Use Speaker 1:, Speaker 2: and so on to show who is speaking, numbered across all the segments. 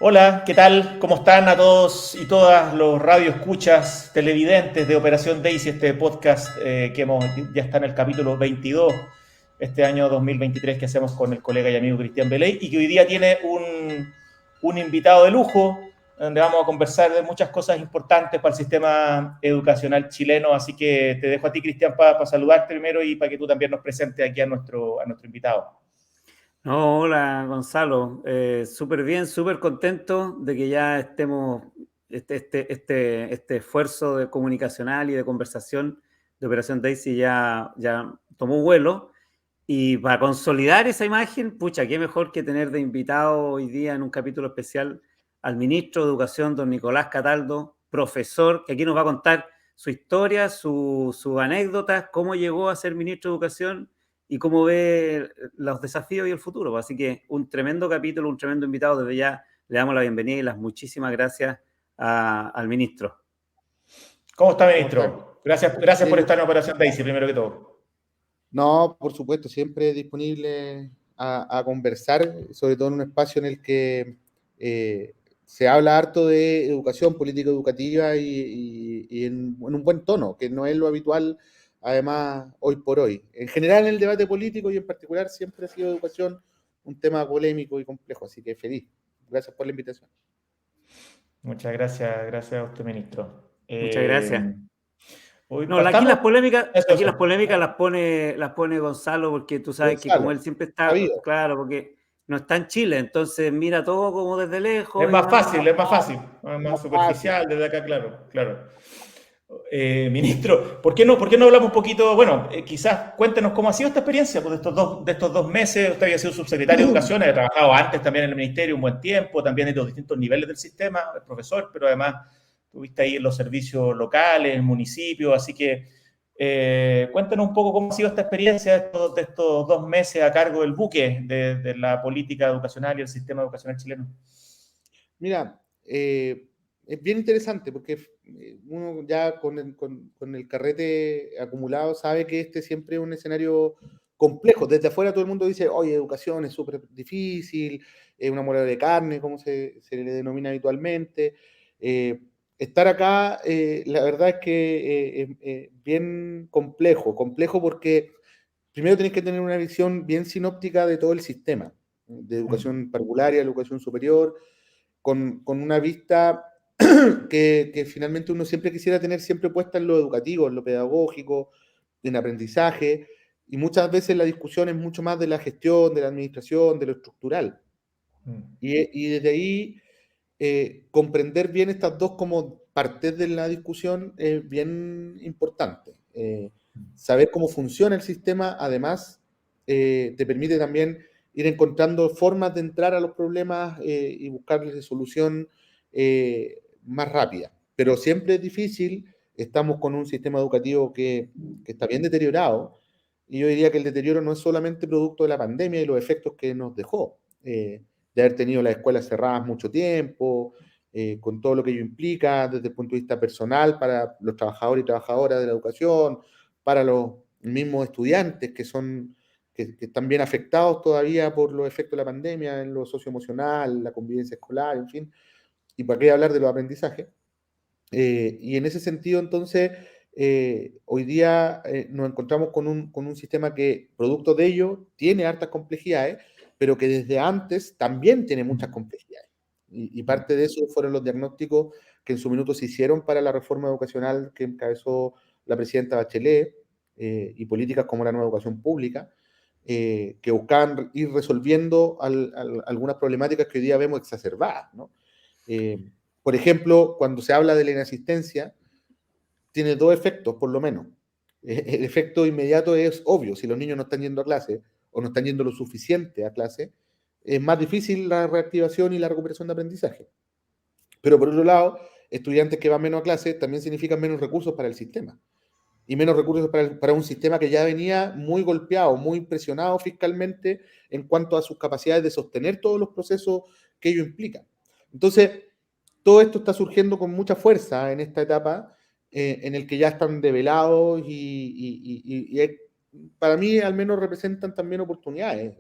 Speaker 1: Hola, ¿qué tal? ¿Cómo están a todos y todas los radioescuchas, televidentes de Operación Daisy, este podcast ya está en el capítulo 22 este año 2023 que hacemos con el colega y amigo Cristian Beley y que hoy día tiene un invitado de lujo donde vamos a conversar de muchas cosas importantes para el sistema educacional chileno, así que te dejo a ti, Cristian, para saludarte primero y para que tú también nos presentes aquí a nuestro invitado.
Speaker 2: No, hola Gonzalo, súper bien, súper contento de que ya estemos, este esfuerzo de comunicacional y de conversación de Operación Daisy ya tomó vuelo. Y para consolidar esa imagen, pucha, qué mejor que tener de invitado hoy día en un capítulo especial al ministro de Educación, don Nicolás Cataldo, profesor, que aquí nos va a contar su historia, sus anécdotas, cómo llegó a ser ministro de Educación y cómo ve los desafíos y el futuro. Así que un tremendo capítulo, un tremendo invitado. Desde ya le damos la bienvenida y las muchísimas gracias al ministro.
Speaker 1: ¿Cómo está,
Speaker 3: ¿Cómo estás?
Speaker 1: ministro? Gracias por
Speaker 3: Bien.
Speaker 1: estar en Operación Daisy, primero que todo.
Speaker 3: No, por supuesto, siempre disponible a conversar, sobre todo en un espacio en el que eh, se habla harto de educación, política educativa y en un buen tono, que no es lo habitual, además, hoy por hoy. En general, en el debate político y en particular, siempre ha sido educación un tema polémico y complejo, así que feliz. Gracias por la invitación.
Speaker 1: Muchas gracias a usted, ministro.
Speaker 2: Muchas gracias.
Speaker 1: Hoy
Speaker 2: No, aquí
Speaker 1: partamos.
Speaker 2: las polémicas,
Speaker 1: Eso,
Speaker 2: aquí las
Speaker 1: eso.
Speaker 2: polémicas las pone Gonzalo, porque tú sabes que como
Speaker 3: Gonzalo,
Speaker 2: él siempre está,
Speaker 3: sabido.
Speaker 2: claro, porque no está en Chile, entonces mira todo como desde
Speaker 1: Es
Speaker 2: lejos y
Speaker 1: más
Speaker 2: no.
Speaker 1: fácil, es más fácil. Es más
Speaker 3: Más fácil.
Speaker 1: superficial desde acá, claro, claro. Ministro, ¿por qué no hablamos un poquito? Bueno, quizás cuéntenos cómo ha sido esta experiencia pues, de estos dos meses. Usted había sido subsecretario de Educación, había trabajado antes también en el Ministerio un buen tiempo, también en los distintos niveles del sistema, es profesor, pero además tuviste ahí en los servicios locales, en municipios, así que cuéntenos un poco cómo ha sido esta experiencia de estos 2 meses a cargo del buque de la política educacional y el sistema educacional chileno.
Speaker 3: Mira, es bien interesante porque uno ya con el carrete acumulado sabe que este siempre es un escenario complejo. Desde afuera todo el mundo dice, oye, educación es súper difícil, es una muela de carne, como se le denomina habitualmente. Eh, Estar acá, la verdad es que es bien complejo porque primero tenés que tener una visión bien sinóptica de todo el sistema, de
Speaker 1: Mm.
Speaker 3: educación parvularia, de educación superior, con una vista que finalmente uno siempre quisiera tener siempre puesta en lo educativo, en lo pedagógico, en aprendizaje, y muchas veces la discusión es mucho más de la gestión, de la administración, de lo estructural.
Speaker 1: Mm.
Speaker 3: Y desde ahí comprender bien estas dos como partes de la discusión es bien importante. Saber cómo funciona el sistema, además, te permite también ir encontrando formas de entrar a los problemas y buscarles solución más rápida. Pero siempre es difícil, estamos con un sistema educativo que está bien deteriorado, y yo diría que el deterioro no es solamente producto de la pandemia y los efectos que nos dejó. De haber tenido las escuelas cerradas mucho tiempo, con todo lo que ello implica desde el punto de vista personal para los trabajadores y trabajadoras de la educación, para los mismos estudiantes que están bien afectados todavía por los efectos de la pandemia en lo socioemocional, la convivencia escolar, en fin, y para qué hablar de los aprendizajes. Y en ese sentido, entonces, hoy día nos encontramos con un sistema que, producto de ello, tiene hartas complejidades, pero que desde antes también tiene muchas complejidades. Y parte de eso fueron los diagnósticos que en su minuto se hicieron para la reforma educacional que encabezó la presidenta Bachelet, y políticas como la nueva educación pública, que buscaban ir resolviendo algunas problemáticas que hoy día vemos exacerbadas, ¿no? Eh, por ejemplo, cuando se habla de la inasistencia, tiene dos efectos, por lo menos. El efecto inmediato es obvio: si los niños no están yendo a clase o no están yendo lo suficiente a clase, es más difícil la reactivación y la recuperación de aprendizaje. Pero por otro lado, estudiantes que van menos a clase también significan menos recursos para el sistema. Y menos recursos para un sistema que ya venía muy golpeado, muy presionado fiscalmente en cuanto a sus capacidades de sostener todos los procesos que ello implica. Entonces, todo esto está surgiendo con mucha fuerza en esta etapa, en el que ya están develados para mí al menos representan también oportunidades.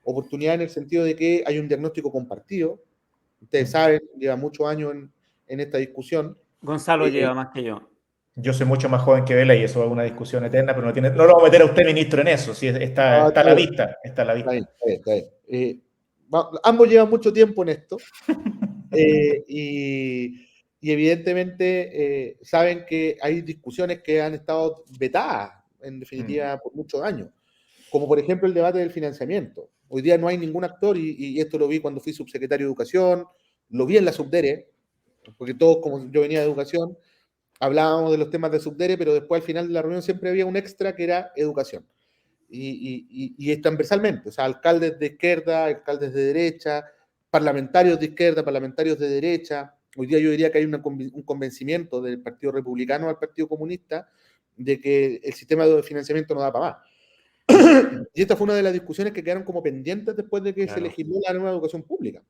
Speaker 3: Oportunidades en el sentido de que hay un diagnóstico compartido, Ustedes saben, lleva muchos años en esta discusión.
Speaker 2: Gonzalo lleva más que yo.
Speaker 1: Yo soy mucho más joven que Vela y eso es una discusión eterna, pero no lo vamos a meter a usted, ministro, en eso. Sí, está a la vista. Está a la vista.
Speaker 3: Está bien. Ambos llevan mucho tiempo en esto. Y evidentemente saben que hay discusiones que han estado vetadas, en definitiva, por muchos años. Como por ejemplo el debate del financiamiento. Hoy día no hay ningún actor, y esto lo vi cuando fui subsecretario de Educación, lo vi en la Subdere, porque todos, como yo venía de Educación, hablábamos de los temas de Subdere, pero después al final de la reunión siempre había un extra que era Educación. Y es transversalmente, o sea, alcaldes de izquierda, alcaldes de derecha, parlamentarios de izquierda, parlamentarios de derecha. Hoy día yo diría que hay un convencimiento del Partido Republicano al Partido Comunista de que el sistema de financiamiento no da para más. Y esta fue una de las discusiones que quedaron como pendientes después de que se legisló la nueva educación pública.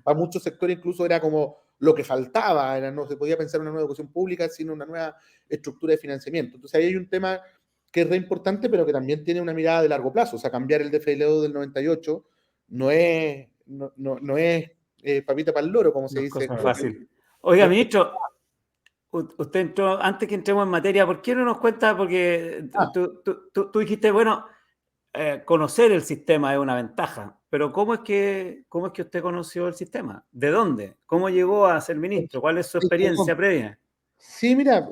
Speaker 3: Para muchos sectores incluso era como lo que faltaba, no se podía pensar en una nueva educación pública sino una nueva estructura de financiamiento. Entonces ahí hay un tema que es re importante, pero que también tiene una mirada de largo plazo. O sea, cambiar el DFLO del 98 no es papita para el loro, como se dice.
Speaker 2: No es fácil. Oiga, ministro, usted entró, antes que entremos en materia, ¿por qué no nos cuenta? Porque tú dijiste, bueno, conocer el sistema es una ventaja, pero ¿cómo es que usted conoció el sistema? ¿De dónde? ¿Cómo llegó a ser ministro? ¿Cuál es su experiencia previa?
Speaker 3: Sí, mira,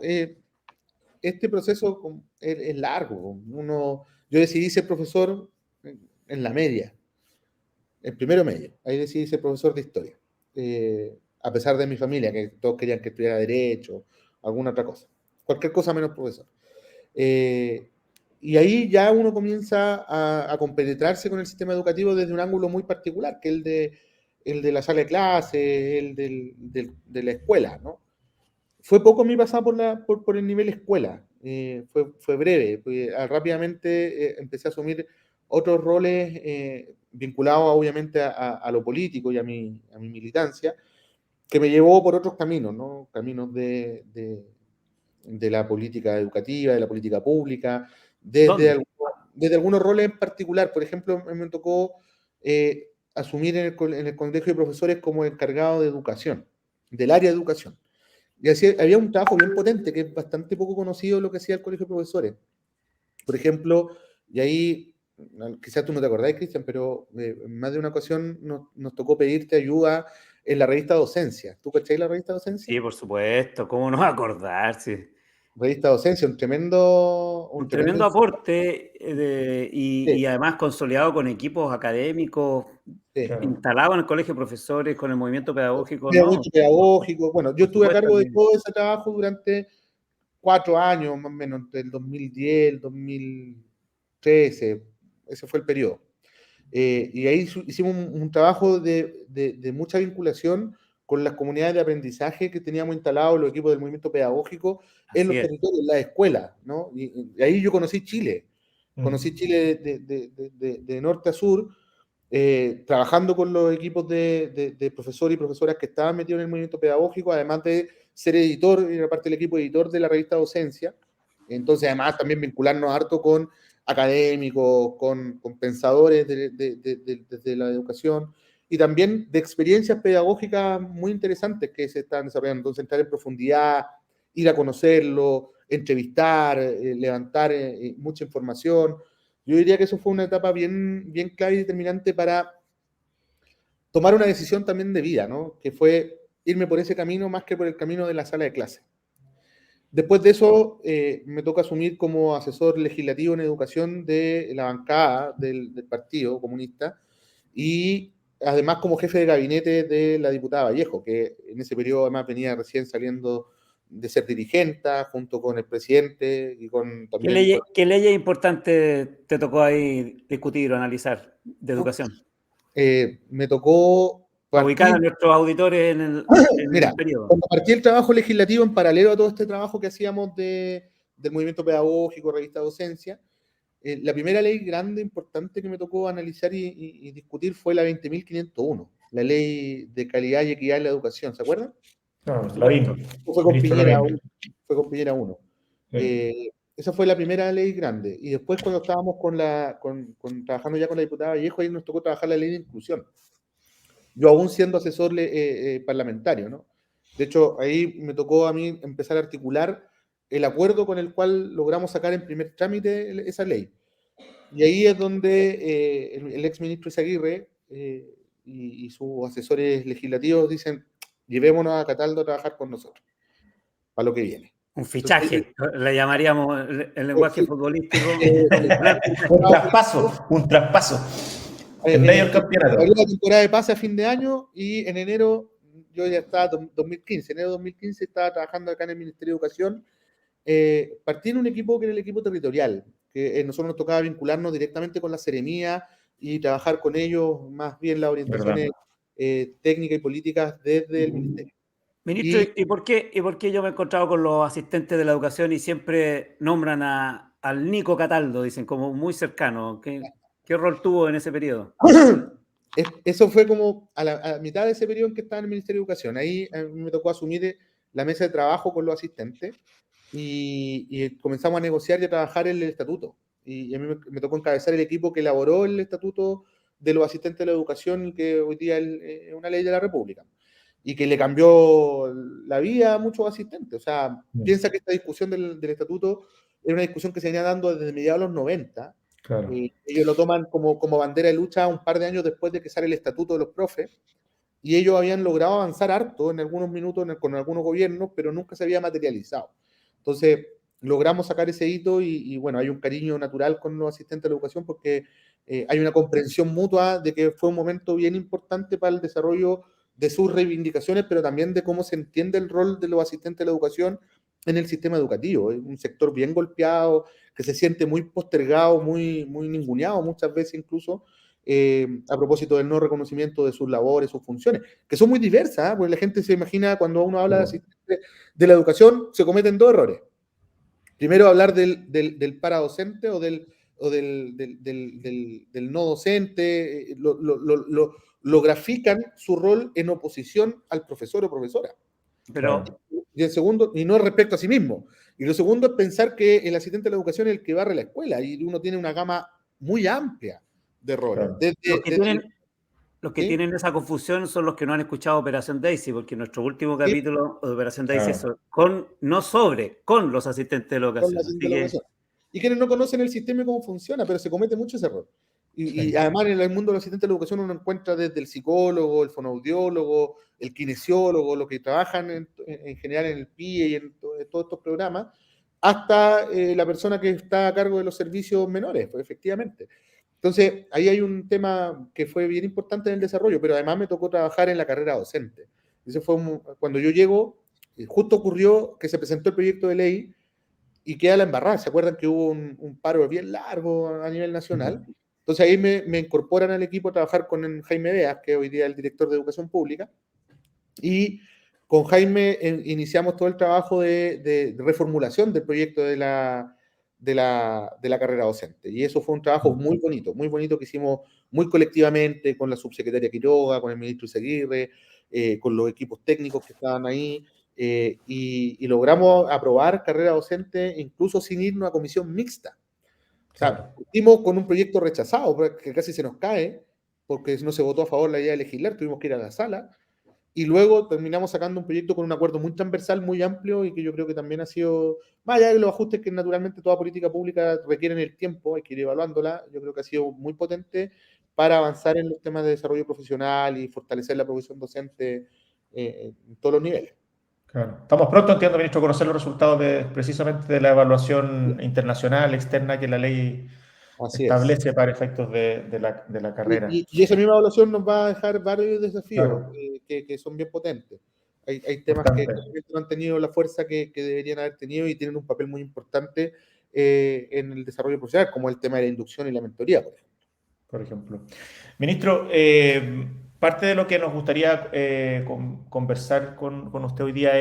Speaker 3: este proceso es largo. Yo decidí ser profesor en la media, en primero medio. Ahí decidí ser profesor de historia. A pesar de mi familia, que todos querían que estudiara derecho, alguna otra cosa. Cualquier cosa menos profesor. Y ahí ya uno comienza a compenetrarse con el sistema educativo desde un ángulo muy particular, que es el de la sala de clase, el de la escuela, ¿no? Fue poco mi pasada por el nivel escuela, fue breve, rápidamente empecé a asumir otros roles vinculados obviamente a lo político y a mi militancia, que me llevó por otros caminos, ¿no? Caminos de la política educativa, de la política pública, desde algunos roles en particular. Por ejemplo, me tocó asumir en el colegio de profesores como encargado de educación, del área de educación. Y así había un trabajo bien potente, que es bastante poco conocido lo que hacía el colegio de profesores. Por ejemplo, y ahí, quizás tú no te acordás, Cristian, pero en más de una ocasión nos tocó pedirte ayuda en la revista Docencia. ¿Tú cacháis la revista Docencia?
Speaker 2: Sí, por supuesto, ¿cómo no acordarse?
Speaker 3: Revista Docencia, un
Speaker 2: tremendo aporte y
Speaker 3: sí,
Speaker 2: además consolidado con equipos académicos,
Speaker 3: sí.
Speaker 2: instalado en el colegio de profesores, con el movimiento pedagógico,
Speaker 3: Era
Speaker 2: ¿no?
Speaker 3: mucho pedagógico. Bueno, yo
Speaker 2: Por
Speaker 3: estuve a
Speaker 2: supuesto
Speaker 3: cargo de
Speaker 2: que
Speaker 3: todo ese trabajo durante 4 años, más o menos, entre el 2010 y el 2013. Ese fue el periodo. Y ahí hicimos un trabajo de mucha vinculación con las comunidades de aprendizaje que teníamos instalados los equipos del movimiento pedagógico en
Speaker 2: así
Speaker 3: los
Speaker 2: es.
Speaker 3: territorios, en las escuelas, ¿no? Y ahí yo conocí Chile. Conocí Chile de norte a sur, trabajando con los equipos de profesores y profesoras que estaban metidos en el movimiento pedagógico, además de ser editor, era parte del equipo editor de la revista Docencia. Entonces, además, también vincularnos harto con académicos, con pensadores de la educación y también de experiencias pedagógicas muy interesantes que se están desarrollando. Entonces, entrar en profundidad, ir a conocerlo, entrevistar, levantar mucha información. Yo diría que eso fue una etapa bien, bien clave y determinante para tomar una decisión también de vida, ¿no? Que fue irme por ese camino más que por el camino de la sala de clase. Después de eso, me toca asumir como asesor legislativo en educación de la bancada del Partido Comunista y además como jefe de gabinete de la diputada Vallejo, que en ese periodo además venía recién saliendo de ser dirigente junto con el presidente y con también...
Speaker 2: ¿Qué leyes importantes te tocó ahí discutir o analizar de educación?
Speaker 3: Me tocó
Speaker 2: Para ubicar a
Speaker 3: partir...
Speaker 2: nuestros auditores en el
Speaker 3: Mira,
Speaker 2: periodo.
Speaker 3: cuando partí el trabajo legislativo en paralelo a todo este trabajo que hacíamos del movimiento pedagógico, revista Docencia, la primera ley grande, importante que me tocó analizar y discutir fue la 20.501, la ley de calidad y equidad en la educación, ¿se acuerdan?
Speaker 1: No, Lavín.
Speaker 3: Fue con
Speaker 1: Ministro
Speaker 3: Piñera,
Speaker 1: Lavín.
Speaker 3: fue con Piñera 1. Esa fue la primera ley grande. Y después cuando estábamos trabajando ya con la diputada Vallejo, ahí nos tocó trabajar la ley de inclusión. yo aún siendo asesor parlamentario, ¿no? De hecho, ahí me tocó a mí empezar a articular el acuerdo con el cual logramos sacar en primer trámite esa ley. Y ahí es donde el ex ministro Izaguirre y sus asesores legislativos dicen, llevémonos a Cataldo a trabajar con nosotros, para lo que viene.
Speaker 2: Un fichaje, le llamaríamos el lenguaje futbolístico.
Speaker 1: Un traspaso. En medio del campeonato.
Speaker 3: Había una temporada de pase a fin de año y en enero, yo ya estaba, 2015, enero de 2015 estaba trabajando acá en el Ministerio de Educación. Partí en un equipo que era el equipo territorial, que nosotros nos tocaba vincularnos directamente con la seremía y trabajar con ellos más bien las orientaciones técnicas y políticas desde el Ministerio.
Speaker 2: Ministro, ¿y por qué yo me he encontrado con los asistentes de la educación y siempre nombran al Nico Cataldo, dicen, como muy cercano? ¿Qué rol tuvo en ese periodo?
Speaker 3: Eso fue como a la mitad de ese periodo en que estaba en el Ministerio de Educación. Ahí me tocó asumir la mesa de trabajo con los asistentes y comenzamos a negociar y a trabajar el estatuto. Y a mí me tocó encabezar el equipo que elaboró el estatuto de los asistentes de la educación, que hoy día es una ley de la República, y que le cambió la vida a muchos asistentes. O sea, piensa que esta discusión del estatuto es una discusión que se venía dando desde mediados de los 90.
Speaker 1: Claro.
Speaker 3: Ellos lo toman como bandera de lucha un par de años después de que sale el estatuto de los profes, y ellos habían logrado avanzar harto en algunos minutos con algunos gobiernos, pero nunca se había materializado. Entonces, logramos sacar ese hito y bueno, hay un cariño natural con los asistentes de la educación porque hay una comprensión mutua de que fue un momento bien importante para el desarrollo de sus reivindicaciones, pero también de cómo se entiende el rol de los asistentes de la educación en el sistema educativo. Es un sector bien golpeado, que se siente muy postergado, muy ninguneado muchas veces incluso, a propósito del no reconocimiento de sus labores, sus funciones, que son muy diversas, porque la gente se imagina cuando uno habla de asistentes de la educación, se cometen dos errores. Primero, hablar del paradocente o del no docente, lo grafican su rol en oposición al profesor o profesora.
Speaker 2: Pero,
Speaker 3: y el segundo, y no respecto a sí mismo. Y lo segundo es pensar que el asistente de la educación es el que barre la escuela, y uno tiene una gama muy amplia de roles.
Speaker 2: Claro. Los que tienen esa confusión son los que no han escuchado Operación Daisy, porque nuestro último capítulo de Operación Daisy es con los asistentes de la educación.
Speaker 3: Y quienes no conocen el sistema y cómo funciona, pero se comete mucho ese error. Y además en el mundo de los asistentes de la educación uno encuentra desde el psicólogo, el fonoaudiólogo, el kinesiólogo, los que trabajan en general en el PIE y en todos estos programas, hasta la persona que está a cargo de los servicios menores, pues, efectivamente. Entonces, ahí hay un tema que fue bien importante en el desarrollo, pero además me tocó trabajar en la carrera docente. Eso fue cuando yo llego, justo ocurrió que se presentó el proyecto de ley y queda la embarrada. ¿Se acuerdan que hubo un paro bien largo a nivel nacional? Entonces ahí me incorporan al equipo a trabajar con Jaime Beas, que hoy día es el director de Educación Pública, y con Jaime iniciamos todo el trabajo de reformulación del proyecto de la carrera docente. Y eso fue un trabajo muy bonito que hicimos muy colectivamente con la subsecretaria Quiroga, con el ministro Izaguirre, con los equipos técnicos que estaban ahí, y logramos aprobar carrera docente incluso sin irnos a comisión mixta. O sea, partimos con un proyecto rechazado, que casi se nos cae, porque no se votó a favor la idea de legislar, tuvimos que ir a la sala, y luego terminamos sacando un proyecto con un acuerdo muy transversal, muy amplio, y que yo creo que también ha sido, más allá de los ajustes que naturalmente toda política pública requieren el tiempo, hay que ir evaluándola, yo creo que ha sido muy potente para avanzar en los temas de desarrollo profesional y fortalecer la profesión docente en todos los niveles.
Speaker 1: Claro. Estamos pronto, entiendo, ministro, a conocer los resultados precisamente de la evaluación internacional externa que la ley establece para efectos de la carrera.
Speaker 3: Y esa misma evaluación nos va a dejar varios desafíos que son bien potentes. Hay temas que no han tenido la fuerza que deberían haber tenido y tienen un papel muy importante en el desarrollo profesional, como el tema de la inducción y la mentoría,
Speaker 1: por ejemplo. Ministro, parte de lo que nos gustaría conversar con usted hoy día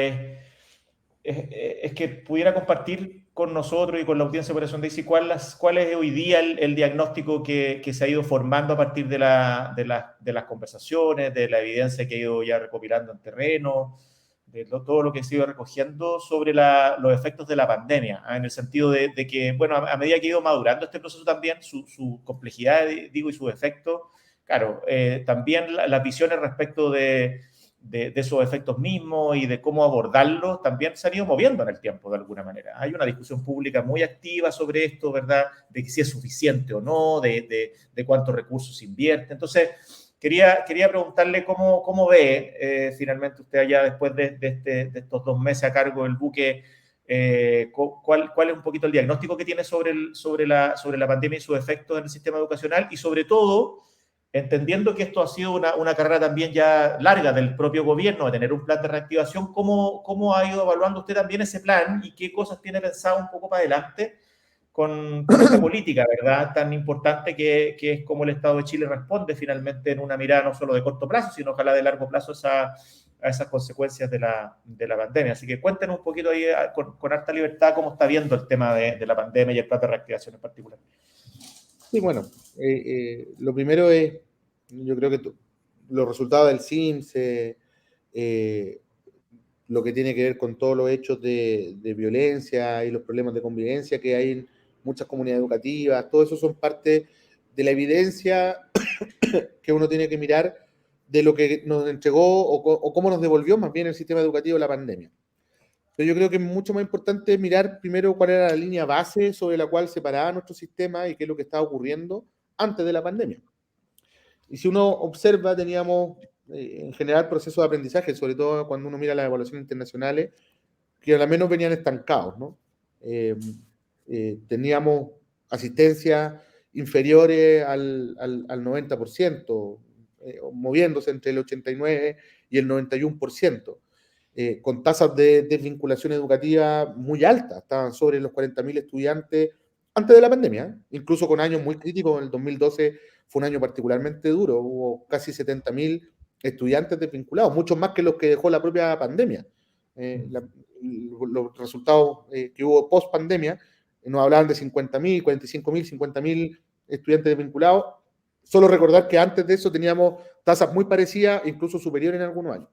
Speaker 1: es que pudiera compartir con nosotros y con la audiencia de Operación Daisy cuál es hoy día el diagnóstico que se ha ido formando a partir de las conversaciones, de la evidencia que ha ido ya recopilando en terreno, de todo lo que se ha ido recogiendo sobre los efectos de la pandemia, en el sentido de que, bueno, a medida que ha ido madurando este proceso también, su complejidad, digo, y sus efectos, claro, también las visiones respecto de esos efectos mismos y de cómo abordarlos también se han ido moviendo en el tiempo de alguna manera. Hay una discusión pública muy activa sobre esto, ¿verdad? De que si es suficiente o no, de cuántos recursos se invierte. Entonces, quería preguntarle cómo ve finalmente usted allá después de estos 2 meses a cargo del buque, cuál es un poquito el diagnóstico que tiene sobre la pandemia y sus efectos en el sistema educacional y sobre todo entendiendo que esto ha sido una carrera también ya larga del propio gobierno, de tener un plan de reactivación, ¿cómo ha ido evaluando usted también ese plan y qué cosas tiene pensado un poco para adelante con esta política, ¿verdad? Tan importante que es cómo el Estado de Chile responde finalmente en una mirada no solo de corto plazo, sino ojalá de largo plazo a esas consecuencias de la pandemia. Así que cuéntenos un poquito ahí con harta libertad cómo está viendo el tema de la pandemia y el plan de reactivación en particular.
Speaker 3: Sí, bueno, lo primero es, yo creo que los resultados del CIMSS, lo que tiene que ver con todos los hechos de violencia y los problemas de convivencia que hay en muchas comunidades educativas, todo eso son parte de la evidencia que uno tiene que mirar de lo que nos entregó o cómo nos devolvió más bien el sistema educativo de la pandemia. Pero yo creo que es mucho más importante mirar primero cuál era la línea base sobre la cual se paraba nuestro sistema y qué es lo que estaba ocurriendo antes de la pandemia. Y si uno observa, teníamos en general procesos de aprendizaje, sobre todo cuando uno mira las evaluaciones internacionales, que al menos venían estancados, ¿no? Teníamos asistencia inferiores al 90%, moviéndose entre el 89 y el 91%. Con tasas de desvinculación educativa muy altas, estaban sobre los 40.000 estudiantes antes de la pandemia, incluso con años muy críticos. En el 2012 fue un año particularmente duro, hubo casi 70.000 estudiantes desvinculados, muchos más que los que dejó la propia pandemia. Los resultados que hubo post pandemia nos hablaban de 50.000, 45.000, 50.000 estudiantes desvinculados. Solo recordar que antes de eso teníamos tasas muy parecidas, incluso superiores en algunos años.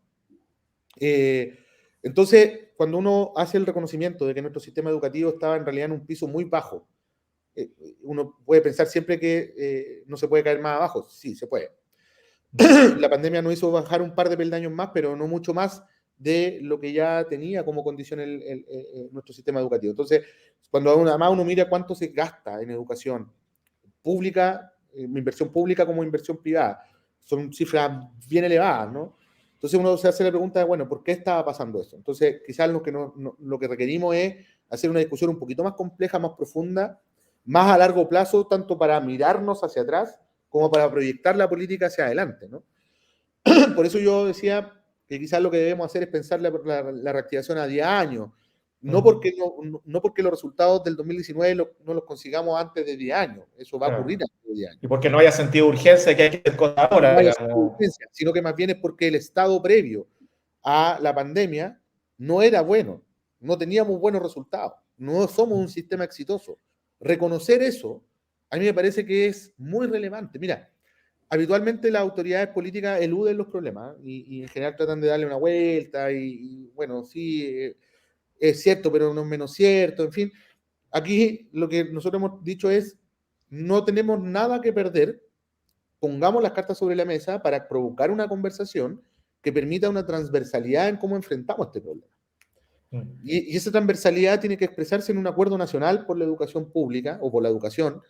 Speaker 3: Entonces, cuando uno hace el reconocimiento de que nuestro sistema educativo estaba en realidad en un piso muy bajo, uno puede pensar siempre que no se puede caer más abajo. Sí, se puede. La pandemia nos hizo bajar un par de peldaños más, pero no mucho más de lo que ya tenía como condición nuestro sistema educativo. Entonces, cuando además uno mira cuánto se gasta en educación pública, inversión pública como inversión privada, son cifras bien elevadas, ¿no? Entonces uno se hace la pregunta de, bueno, ¿por qué estaba pasando eso? Entonces, quizás lo que requerimos es hacer una discusión un poquito más compleja, más profunda, más a largo plazo, tanto para mirarnos hacia atrás como para proyectar la política hacia adelante, ¿no? Por eso yo decía que quizás lo que debemos hacer es pensar la reactivación a 10 años, no porque los resultados del 2019 no los consigamos antes de 10 años, eso va a ocurrir antes de 10 años.
Speaker 1: Y porque no haya sentido urgencia que hay que hacer cosas ahora,
Speaker 3: no digamos. Urgencia, sino que más bien es porque el estado previo a la pandemia no era bueno, no teníamos buenos resultados, no somos un sistema exitoso. Reconocer eso, a mí me parece que es muy relevante. Mira, habitualmente las autoridades políticas eluden los problemas y en general tratan de darle una vuelta y bueno, sí, es cierto, pero no es menos cierto, en fin. Aquí lo que nosotros hemos dicho es, no tenemos nada que perder, pongamos las cartas sobre la mesa para provocar una conversación que permita una transversalidad en cómo enfrentamos este problema. Y esa transversalidad tiene que expresarse en un acuerdo nacional por la educación pública o por la educación,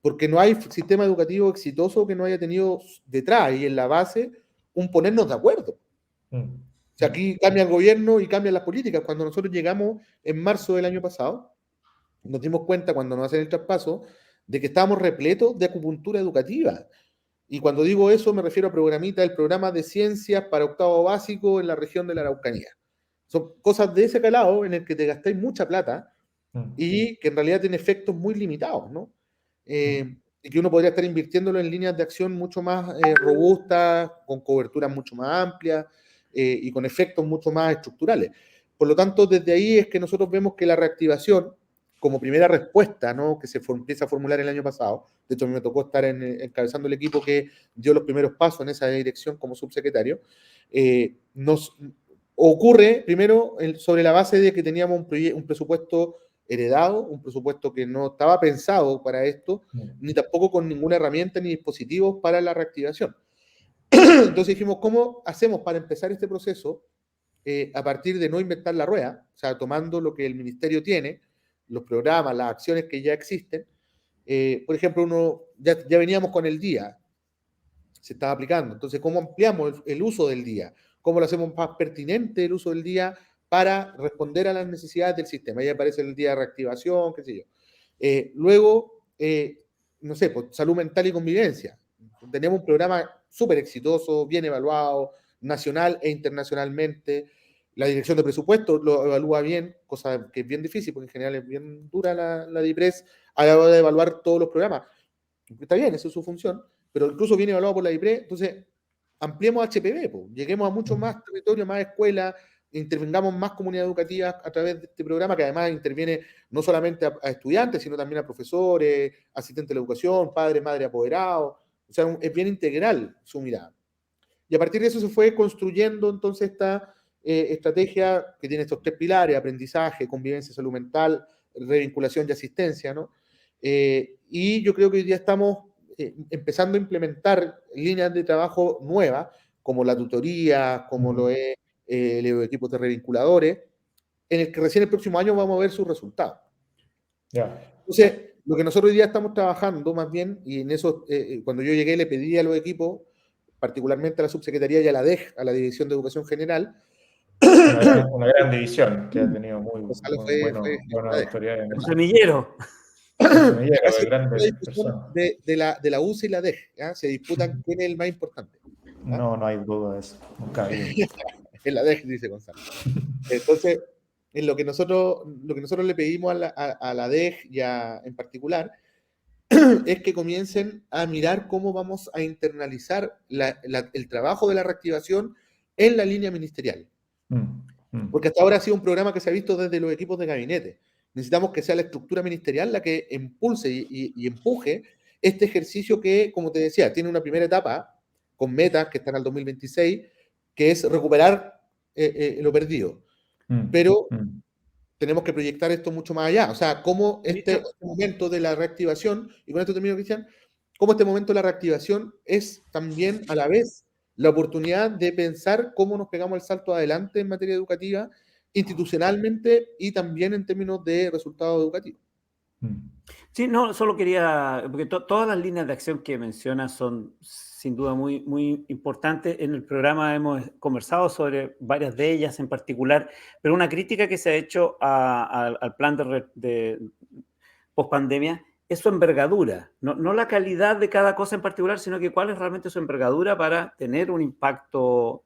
Speaker 3: porque no hay sistema educativo exitoso que no haya tenido detrás y en la base un ponernos de acuerdo. O sea, aquí cambia el gobierno y cambian las políticas. Cuando nosotros llegamos en marzo del año pasado, nos dimos cuenta cuando nos hacen el traspaso de que estábamos repletos de acupuntura educativa. Y cuando digo eso me refiero a Programita, el programa de ciencias para octavo básico en la región de la Araucanía. Son cosas de ese calado en el que te gastáis mucha plata y que en realidad tiene efectos muy limitados, ¿no? Y que uno podría estar invirtiéndolo en líneas de acción mucho más robustas, con coberturas mucho más amplias y con efectos mucho más estructurales. Por lo tanto, desde ahí es que nosotros vemos que la reactivación, como primera respuesta, ¿no?, que se empieza a formular el año pasado, de hecho a mí me tocó estar encabezando el equipo que dio los primeros pasos en esa dirección como subsecretario, nos ocurre primero sobre la base de que teníamos un presupuesto heredado, un presupuesto que no estaba pensado para esto, ni tampoco con ninguna herramienta ni dispositivos para la reactivación. Entonces dijimos, ¿cómo hacemos para empezar este proceso a partir de no inventar la rueda? O sea, tomando lo que el ministerio tiene, los programas, las acciones que ya existen. Por ejemplo, ya veníamos con el día, se estaba aplicando. Entonces, ¿cómo ampliamos el uso del día? ¿Cómo lo hacemos más pertinente el uso del día para responder a las necesidades del sistema? Ahí aparece el día de reactivación, qué sé yo. Luego, no sé, pues, salud mental y convivencia. Tenemos un programa súper exitoso, bien evaluado, nacional e internacionalmente. La dirección de presupuesto lo evalúa bien, cosa que es bien difícil, porque en general es bien dura la DIPRES a la hora de evaluar todos los programas. Está bien, esa es su función, pero incluso viene evaluado por la DIPRES. Entonces, ampliemos HPV, pues, lleguemos a mucho más territorio, más escuelas, intervengamos más comunidades educativas a través de este programa, que además interviene no solamente a estudiantes, sino también a profesores, asistentes de la educación, padres, madres apoderados. O sea, es bien integral su mirada. Y a partir de eso se fue construyendo entonces esta estrategia que tiene estos tres pilares: aprendizaje, convivencia, salud mental, revinculación y asistencia, ¿no? Y yo creo que hoy día estamos empezando a implementar líneas de trabajo nuevas, como la tutoría, como lo es los equipos de revinculadores, en el que recién el próximo año vamos a ver sus resultados.
Speaker 1: Ya.
Speaker 3: Entonces, lo que nosotros hoy día estamos trabajando más bien, y en eso, cuando yo llegué le pedí a los equipos, particularmente a la subsecretaría y a la DEG, a la División de Educación General.
Speaker 1: Una gran división que ha tenido muy
Speaker 3: Gonzalo fue
Speaker 1: buenas autoridades en
Speaker 2: Un
Speaker 1: eso.
Speaker 2: semillero.
Speaker 1: Un semillero
Speaker 3: Casi
Speaker 1: de
Speaker 3: una
Speaker 1: grandes
Speaker 3: discusión
Speaker 1: personas.
Speaker 3: de la UCI y la DEG, ¿ya? Se disputan quién es el más importante. ¿Ya?
Speaker 1: No hay duda de eso. Nunca ha habido.
Speaker 3: En la DEG, dice Gonzalo. Entonces, en lo que nosotros le pedimos a la DEG y en particular, es que comiencen a mirar cómo vamos a internalizar el trabajo de la reactivación en la línea ministerial. Porque hasta ahora ha sido un programa que se ha visto desde los equipos de gabinete. Necesitamos que sea la estructura ministerial la que impulse y empuje este ejercicio que, como te decía, tiene una primera etapa con metas que están al 2026, que es recuperar lo perdido. Pero tenemos que proyectar esto mucho más allá. O sea, cómo este momento de la reactivación, y con esto termino, Cristian, cómo este momento de la reactivación es también a la vez la oportunidad de pensar cómo nos pegamos el salto adelante en materia educativa, institucionalmente y también en términos de resultados educativos.
Speaker 2: Sí, no, solo quería, porque todas las líneas de acción que mencionas son sin duda muy, muy importantes. En el programa hemos conversado sobre varias de ellas en particular, pero una crítica que se ha hecho al plan de pospandemia es su envergadura, no la calidad de cada cosa en particular, sino que cuál es realmente su envergadura para tener un impacto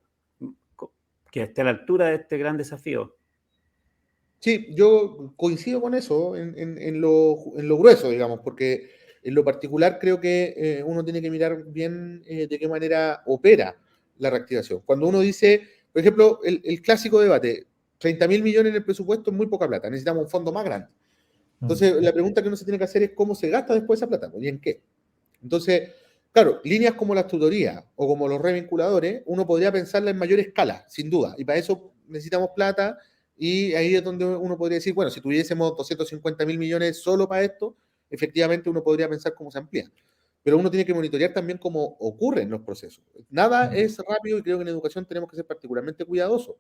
Speaker 2: que esté a la altura de este gran desafío.
Speaker 3: Sí, yo coincido con eso en lo grueso, digamos, porque en lo particular creo que uno tiene que mirar bien de qué manera opera la reactivación. Cuando uno dice, por ejemplo, el clásico debate, 30.000 millones en el presupuesto es muy poca plata, necesitamos un fondo más grande. Entonces, la pregunta que uno se tiene que hacer es cómo se gasta después esa plata, y en qué. Entonces, claro, líneas como las tutorías o como los revinculadores, uno podría pensarla en mayor escala, sin duda, y para eso necesitamos plata. Y ahí es donde uno podría decir, bueno, si tuviésemos 250.000 millones solo para esto, efectivamente uno podría pensar cómo se amplía. Pero uno tiene que monitorear también cómo ocurren los procesos. Nada es rápido y creo que en educación tenemos que ser particularmente cuidadosos,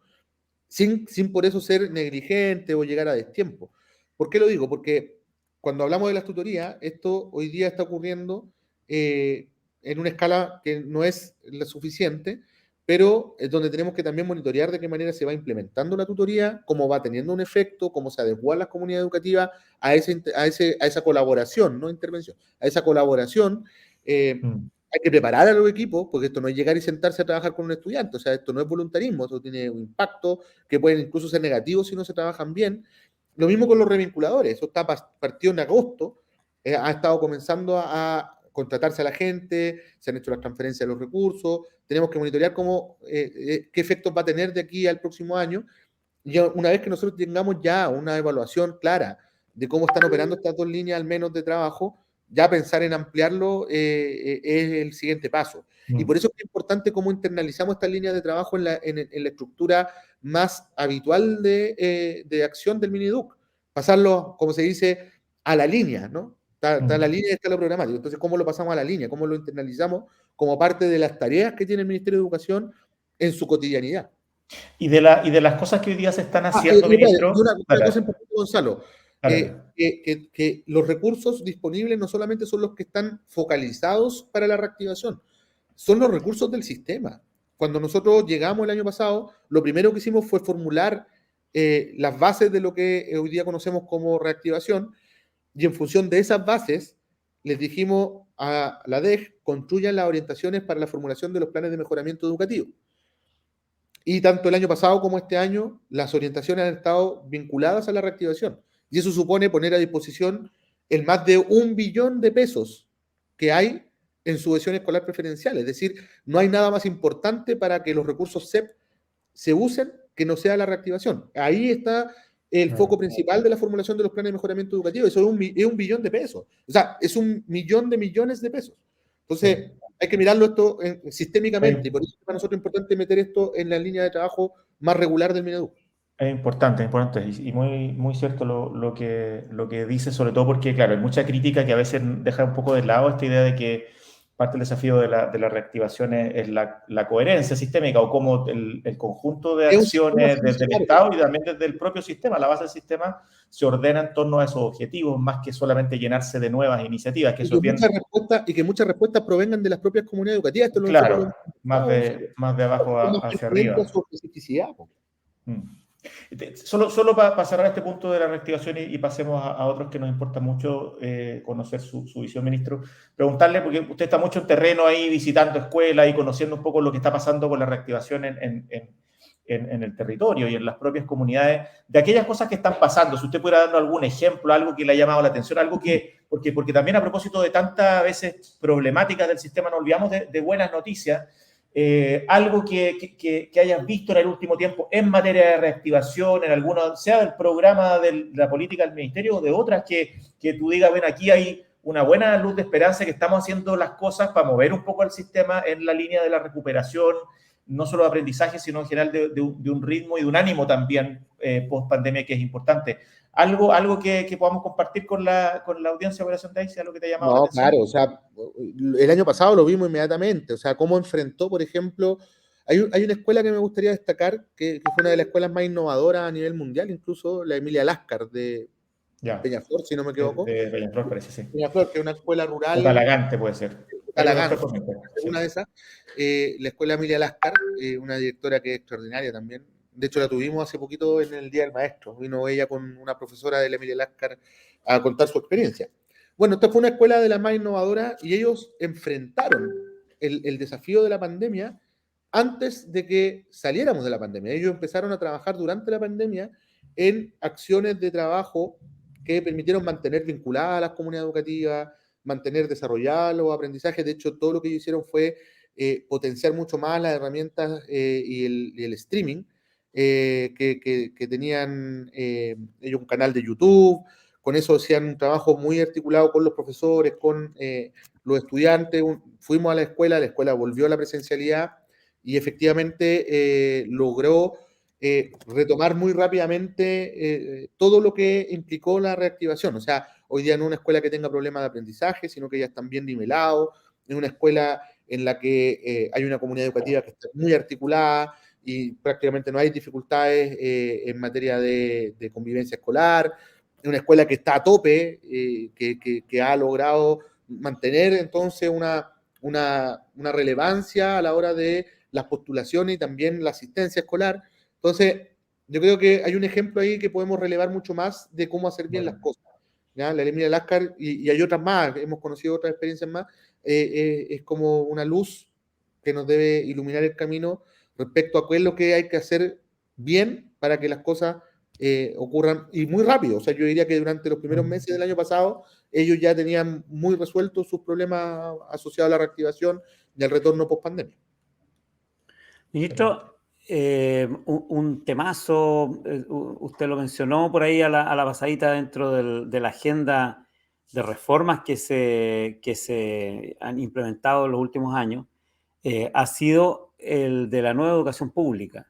Speaker 3: sin por eso ser negligente o llegar a destiempo. ¿Por qué lo digo? Porque cuando hablamos de las tutorías, esto hoy día está ocurriendo en una escala que no es la suficiente, pero es donde tenemos que también monitorear de qué manera se va implementando la tutoría, cómo va teniendo un efecto, cómo se adecuan las comunidades educativas a esa colaboración, no intervención, a esa colaboración. Hay que preparar a los equipos, porque esto no es llegar y sentarse a trabajar con un estudiante, o sea, esto no es voluntarismo, esto tiene un impacto que pueden incluso ser negativo si no se trabajan bien. Lo mismo con los revinculadores, eso está partido en agosto, ha estado comenzando a contratarse a la gente, se han hecho las transferencias de los recursos, tenemos que monitorear qué efectos va a tener de aquí al próximo año, y una vez que nosotros tengamos ya una evaluación clara de cómo están operando estas dos líneas al menos de trabajo, ya pensar en ampliarlo es el siguiente paso. Y por eso es importante cómo internalizamos estas líneas de trabajo en la estructura más habitual de acción del Miniduc, pasarlo, como se dice, a la línea, ¿no? Está la línea y está lo programático. Entonces, ¿cómo lo pasamos a la línea? ¿Cómo lo internalizamos como parte de las tareas que tiene el Ministerio de Educación en su cotidianidad?
Speaker 1: Y de las cosas que hoy día se están haciendo,
Speaker 3: Espérate,
Speaker 1: ministro.
Speaker 3: una cosa importante, Gonzalo,
Speaker 1: Dale.
Speaker 3: que los recursos disponibles no solamente son los que están focalizados para la reactivación, son los recursos del sistema. Cuando nosotros llegamos el año pasado, lo primero que hicimos fue formular las bases de lo que hoy día conocemos como reactivación, y en función de esas bases les dijimos a la DEG, construyan las orientaciones para la formulación de los planes de mejoramiento educativo. Y tanto el año pasado como este año, las orientaciones han estado vinculadas a la reactivación. Y eso supone poner a disposición el más de 1 billón de pesos que hay en subvención escolar preferencial. Es decir, no hay nada más importante para que los recursos CEP se usen que no sea la reactivación. Ahí está el foco principal de la formulación de los planes de mejoramiento educativo. Eso es 1 billón de pesos. O sea, es 1 millón de millones de pesos. Entonces, hay que mirarlo esto sistémicamente, y por eso es para nosotros importante meter esto en la línea de trabajo más regular del Mineduc.
Speaker 1: Es importante y muy, muy cierto lo que dice, sobre todo porque, claro, hay mucha crítica que a veces deja un poco de lado esta idea de que parte del desafío de la reactivación es la coherencia sistémica o cómo el conjunto de
Speaker 3: Es un sistema
Speaker 1: acciones desde el
Speaker 3: funcionario.
Speaker 1: Estado y también desde el propio sistema, la base del sistema, se ordena en torno a esos objetivos más que solamente llenarse de nuevas iniciativas, que eso es bien,
Speaker 3: Y que muchas respuestas provengan de las propias comunidades educativas. Esto nosotros lo
Speaker 1: claro,
Speaker 3: hemos comentado,
Speaker 1: más de abajo
Speaker 3: más
Speaker 1: hacia
Speaker 3: pertinente a
Speaker 1: arriba.
Speaker 3: su especificidad.
Speaker 1: Mm. Solo para cerrar este punto de la reactivación y pasemos a otros que nos importa mucho conocer su visión, ministro, preguntarle, porque usted está mucho en terreno ahí visitando escuelas y conociendo un poco lo que está pasando con la reactivación en el territorio y en las propias comunidades, de aquellas cosas que están pasando, si usted pudiera darnos algún ejemplo, algo que le ha llamado la atención, algo que, porque también a propósito de tantas a veces problemáticas del sistema, no olvidamos de buenas noticias. Algo que hayas visto en el último tiempo en materia de reactivación, en alguna, sea del programa de la política del ministerio o de otras que tú digas, ven, aquí hay una buena luz de esperanza, que estamos haciendo las cosas para mover un poco el sistema en la línea de la recuperación, no solo de aprendizaje, sino en general de un ritmo y de un ánimo también post pandemia que es importante. Algo que podamos compartir con la audiencia de Operación DAISY, algo que te ha llamado la
Speaker 3: No,
Speaker 1: atención.
Speaker 3: claro, o sea, el año pasado lo vimos inmediatamente, o sea, cómo enfrentó, por ejemplo, hay una escuela que me gustaría destacar, que fue una de las escuelas más innovadoras a nivel mundial, incluso la Emilia Láscar de
Speaker 1: Ya,
Speaker 3: Peñaflor, si no me equivoco.
Speaker 1: de Peñaflor parece, sí.
Speaker 3: Peñaflor, que es una escuela
Speaker 1: O
Speaker 3: rural,
Speaker 1: Talagante puede ser. Pero
Speaker 3: Talagante,
Speaker 1: sí.
Speaker 3: una de esas, la escuela Emilia Láscar, una directora que es extraordinaria también. De hecho, la tuvimos hace poquito en el Día del Maestro. Vino ella con una profesora de la Emilia Láscar a contar su experiencia. Bueno, esta fue una escuela de las más innovadoras y ellos enfrentaron el desafío de la pandemia antes de que saliéramos de la pandemia. Ellos empezaron a trabajar durante la pandemia en acciones de trabajo que permitieron mantener vinculadas a las comunidades educativas, mantener desarrollados los aprendizajes. De hecho, todo lo que ellos hicieron fue potenciar mucho más las herramientas y el streaming, que tenían ellos un canal de YouTube. Con eso hacían un trabajo muy articulado con los profesores, con los estudiantes. Fuimos a la escuela volvió a la presencialidad y efectivamente logró retomar muy rápidamente todo lo que implicó la reactivación. O sea, hoy día no es una escuela que tenga problemas de aprendizaje, sino que ya están bien nivelados. Es una escuela en la que hay una comunidad educativa que está muy articulada y prácticamente no hay dificultades en materia de convivencia escolar. Es una escuela que está a tope, que ha logrado mantener entonces una relevancia a la hora de las postulaciones y también la asistencia escolar. Entonces, yo creo que hay un ejemplo ahí que podemos relevar mucho más de cómo hacer bien las cosas. ¿Ya? La Emilia Láscar, y hay otras más, hemos conocido otras experiencias más, es como una luz que nos debe iluminar el camino respecto a qué es lo que hay que hacer bien para que las cosas ocurran y muy rápido. O sea, yo diría que durante los primeros meses del año pasado ellos ya tenían muy resueltos sus problemas asociados a la reactivación y al retorno post pandemia.
Speaker 2: Ministro, un temazo, usted lo mencionó por ahí a la pasadita dentro de la agenda de reformas que se han implementado en los últimos años, ha sido el de la nueva educación pública.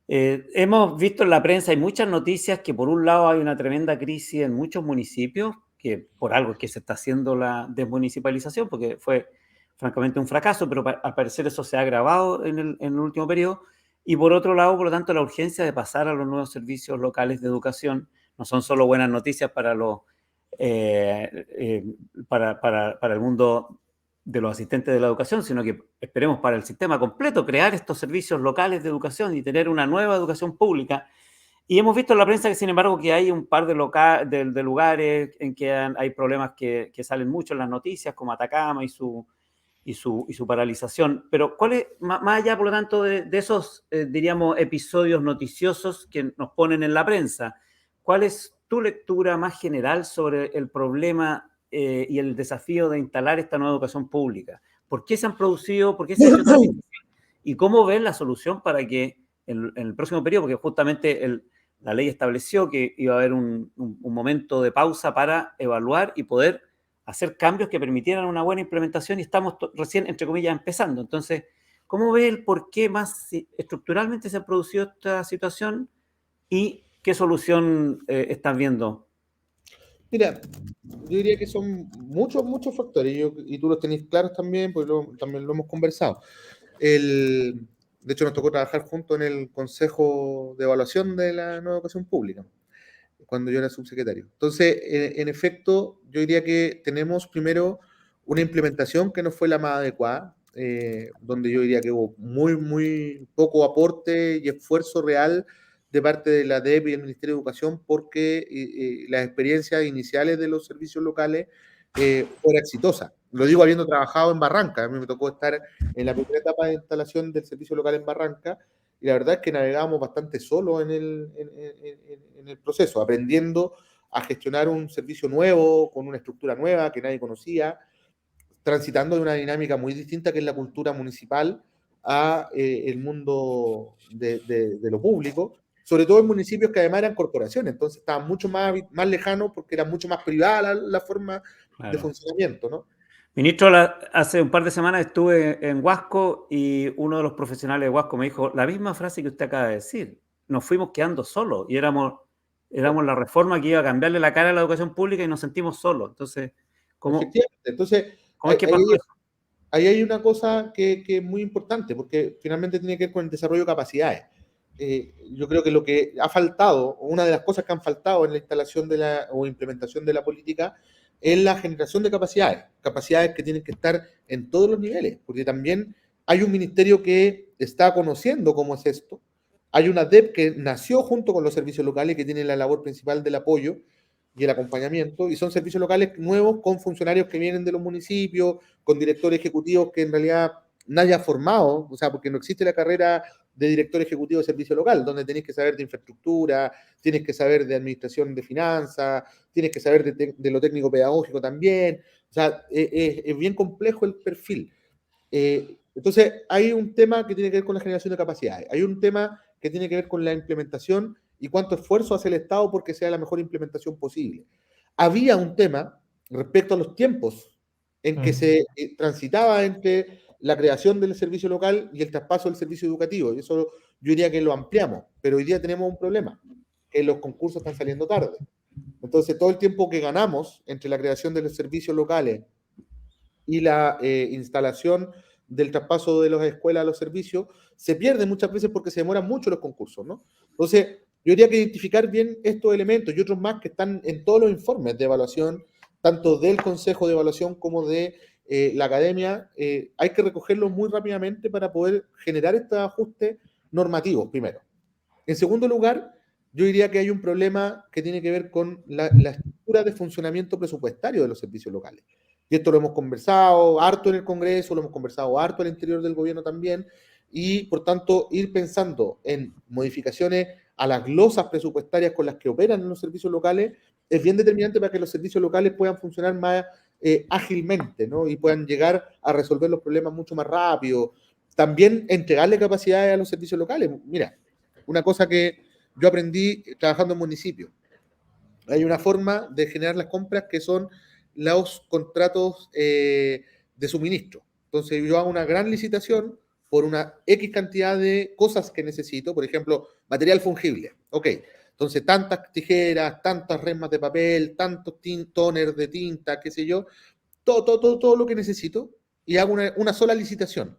Speaker 2: Hemos visto en la prensa, hay muchas noticias que por un lado hay una tremenda crisis en muchos municipios, que por algo es que se está haciendo la desmunicipalización, porque fue francamente un fracaso, pero al parecer eso se ha agravado en el último periodo. Y por otro lado, por lo tanto, la urgencia de pasar a los nuevos servicios locales de educación no son solo buenas noticias para para el mundo de los asistentes de la educación, sino que esperemos para el sistema completo, crear estos servicios locales de educación y tener una nueva educación pública. Y hemos visto en la prensa que, sin embargo, que hay un par de lugares en que hay problemas que salen mucho en las noticias, como Atacama y su paralización. Pero, ¿cuál es, más allá, por lo tanto, de esos, diríamos, episodios noticiosos que nos ponen en la prensa, cuál es tu lectura más general sobre el problema y el desafío de instalar esta nueva educación pública? ¿Por qué se han producido, por qué se ha hecho tan difícil? ¿Y cómo ven la solución para que en el próximo periodo, porque justamente la ley estableció que iba a haber un momento de pausa para evaluar y poder hacer cambios que permitieran una buena implementación y estamos recién, entre comillas, empezando? Entonces, ¿cómo ve el por qué más estructuralmente se ha producido esta situación y qué solución están viendo?
Speaker 3: Mira, yo diría que son muchos factores y tú los tenés claros también, porque también lo hemos conversado. De hecho, nos tocó trabajar juntos en el Consejo de Evaluación de la Nueva Educación Pública, cuando yo era subsecretario. Entonces, en efecto, yo diría que tenemos primero una implementación que no fue la más adecuada, donde yo diría que hubo muy poco aporte y esfuerzo real de parte de la DEP y el Ministerio de Educación porque las experiencias iniciales de los servicios locales fuera exitosa. Lo digo habiendo trabajado en Barranca. A mí me tocó estar en la primera etapa de instalación del servicio local en Barranca y la verdad es que navegamos bastante solo en el proceso, aprendiendo a gestionar un servicio nuevo, con una estructura nueva que nadie conocía, transitando de una dinámica muy distinta que es la cultura municipal a el mundo de lo público, sobre todo en municipios que además eran corporaciones, entonces estaban mucho más lejanos porque era mucho más privada la forma de
Speaker 2: Claro.
Speaker 3: funcionamiento, ¿no?
Speaker 2: Ministro, hace un par de semanas estuve en Huasco y uno de los profesionales de Huasco me dijo la misma frase que usted acaba de decir. Nos fuimos quedando solos y éramos la reforma que iba a cambiarle la cara a la educación pública y nos sentimos solos. Entonces, ¿cómo,
Speaker 3: Efectivamente, entonces
Speaker 2: cómo es que pasó eso?
Speaker 3: ahí hay una cosa que es muy importante, porque finalmente tiene que ver con el desarrollo de capacidades. Yo creo que lo que ha faltado, o una de las cosas que han faltado en la instalación o implementación de la política, es la generación de capacidades que tienen que estar en todos los niveles, porque también hay un ministerio que está conociendo cómo es esto, hay una DEP que nació junto con los servicios locales que tiene la labor principal del apoyo y el acompañamiento, y son servicios locales nuevos con funcionarios que vienen de los municipios, con directores ejecutivos que en realidad nadie ha formado, o sea, porque no existe la carrera de director ejecutivo de servicio local, donde tenés que saber de infraestructura, tienes que saber de administración de finanzas, tienes que saber de lo técnico pedagógico también, o sea, es bien complejo el perfil. Entonces, hay un tema que tiene que ver con la generación de capacidades, hay un tema que tiene que ver con la implementación y cuánto esfuerzo hace el Estado porque sea la mejor implementación posible. Había un tema respecto a los tiempos en que se transitaba entre la creación del servicio local y el traspaso del servicio educativo. Y eso yo diría que lo ampliamos, pero hoy día tenemos un problema, que los concursos están saliendo tarde. Entonces, todo el tiempo que ganamos entre la creación de los servicios locales y la instalación del traspaso de las escuelas a los servicios, se pierde muchas veces porque se demoran mucho los concursos, ¿no? Entonces, yo diría que identificar bien estos elementos y otros más que están en todos los informes de evaluación, tanto del Consejo de Evaluación como de la Academia, hay que recogerlos muy rápidamente para poder generar estos ajustes normativos, primero. En segundo lugar, yo diría que hay un problema que tiene que ver con la estructura de funcionamiento presupuestario de los servicios locales. Y esto lo hemos conversado harto en el Congreso, lo hemos conversado harto al interior del gobierno también, y por tanto ir pensando en modificaciones a las glosas presupuestarias con las que operan en los servicios locales es bien determinante para que los servicios locales puedan funcionar más ágilmente, ¿no? Y puedan llegar a resolver los problemas mucho más rápido. También entregarle capacidades a los servicios locales. Mira, una cosa que yo aprendí trabajando en municipios. Hay una forma de generar las compras que son los contratos de suministro. Entonces yo hago una gran licitación, por una X cantidad de cosas que necesito, por ejemplo, material fungible. Ok, entonces tantas tijeras, tantas remas de papel, tantos toners de tinta, qué sé yo, todo lo que necesito y hago una sola licitación.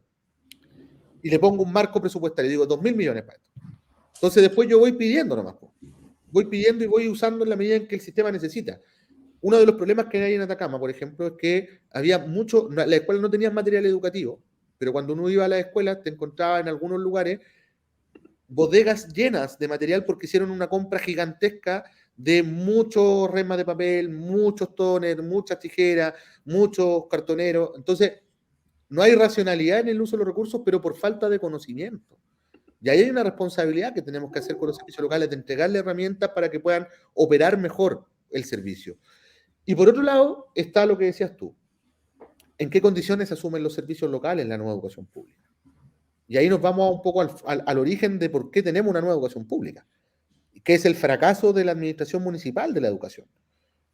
Speaker 3: Y le pongo un marco presupuestario, digo 2.000 millones para esto. Entonces después yo voy pidiendo nomás. Voy pidiendo y voy usando en la medida en que el sistema necesita. Uno de los problemas que hay en Atacama, por ejemplo, es que había mucho, la escuela no tenía material educativo, pero cuando uno iba a la escuela te encontraba en algunos lugares bodegas llenas de material porque hicieron una compra gigantesca de muchos remas de papel, muchos toners, muchas tijeras, muchos cartoneros. Entonces, no hay racionalidad en el uso de los recursos, pero por falta de conocimiento. Y ahí hay una responsabilidad que tenemos que hacer con los servicios locales, de entregarle herramientas para que puedan operar mejor el servicio. Y por otro lado, está lo que decías tú. ¿En qué condiciones se asumen los servicios locales en la nueva educación pública? Y ahí nos vamos un poco al origen de por qué tenemos una nueva educación pública, que es el fracaso de la administración municipal de la educación,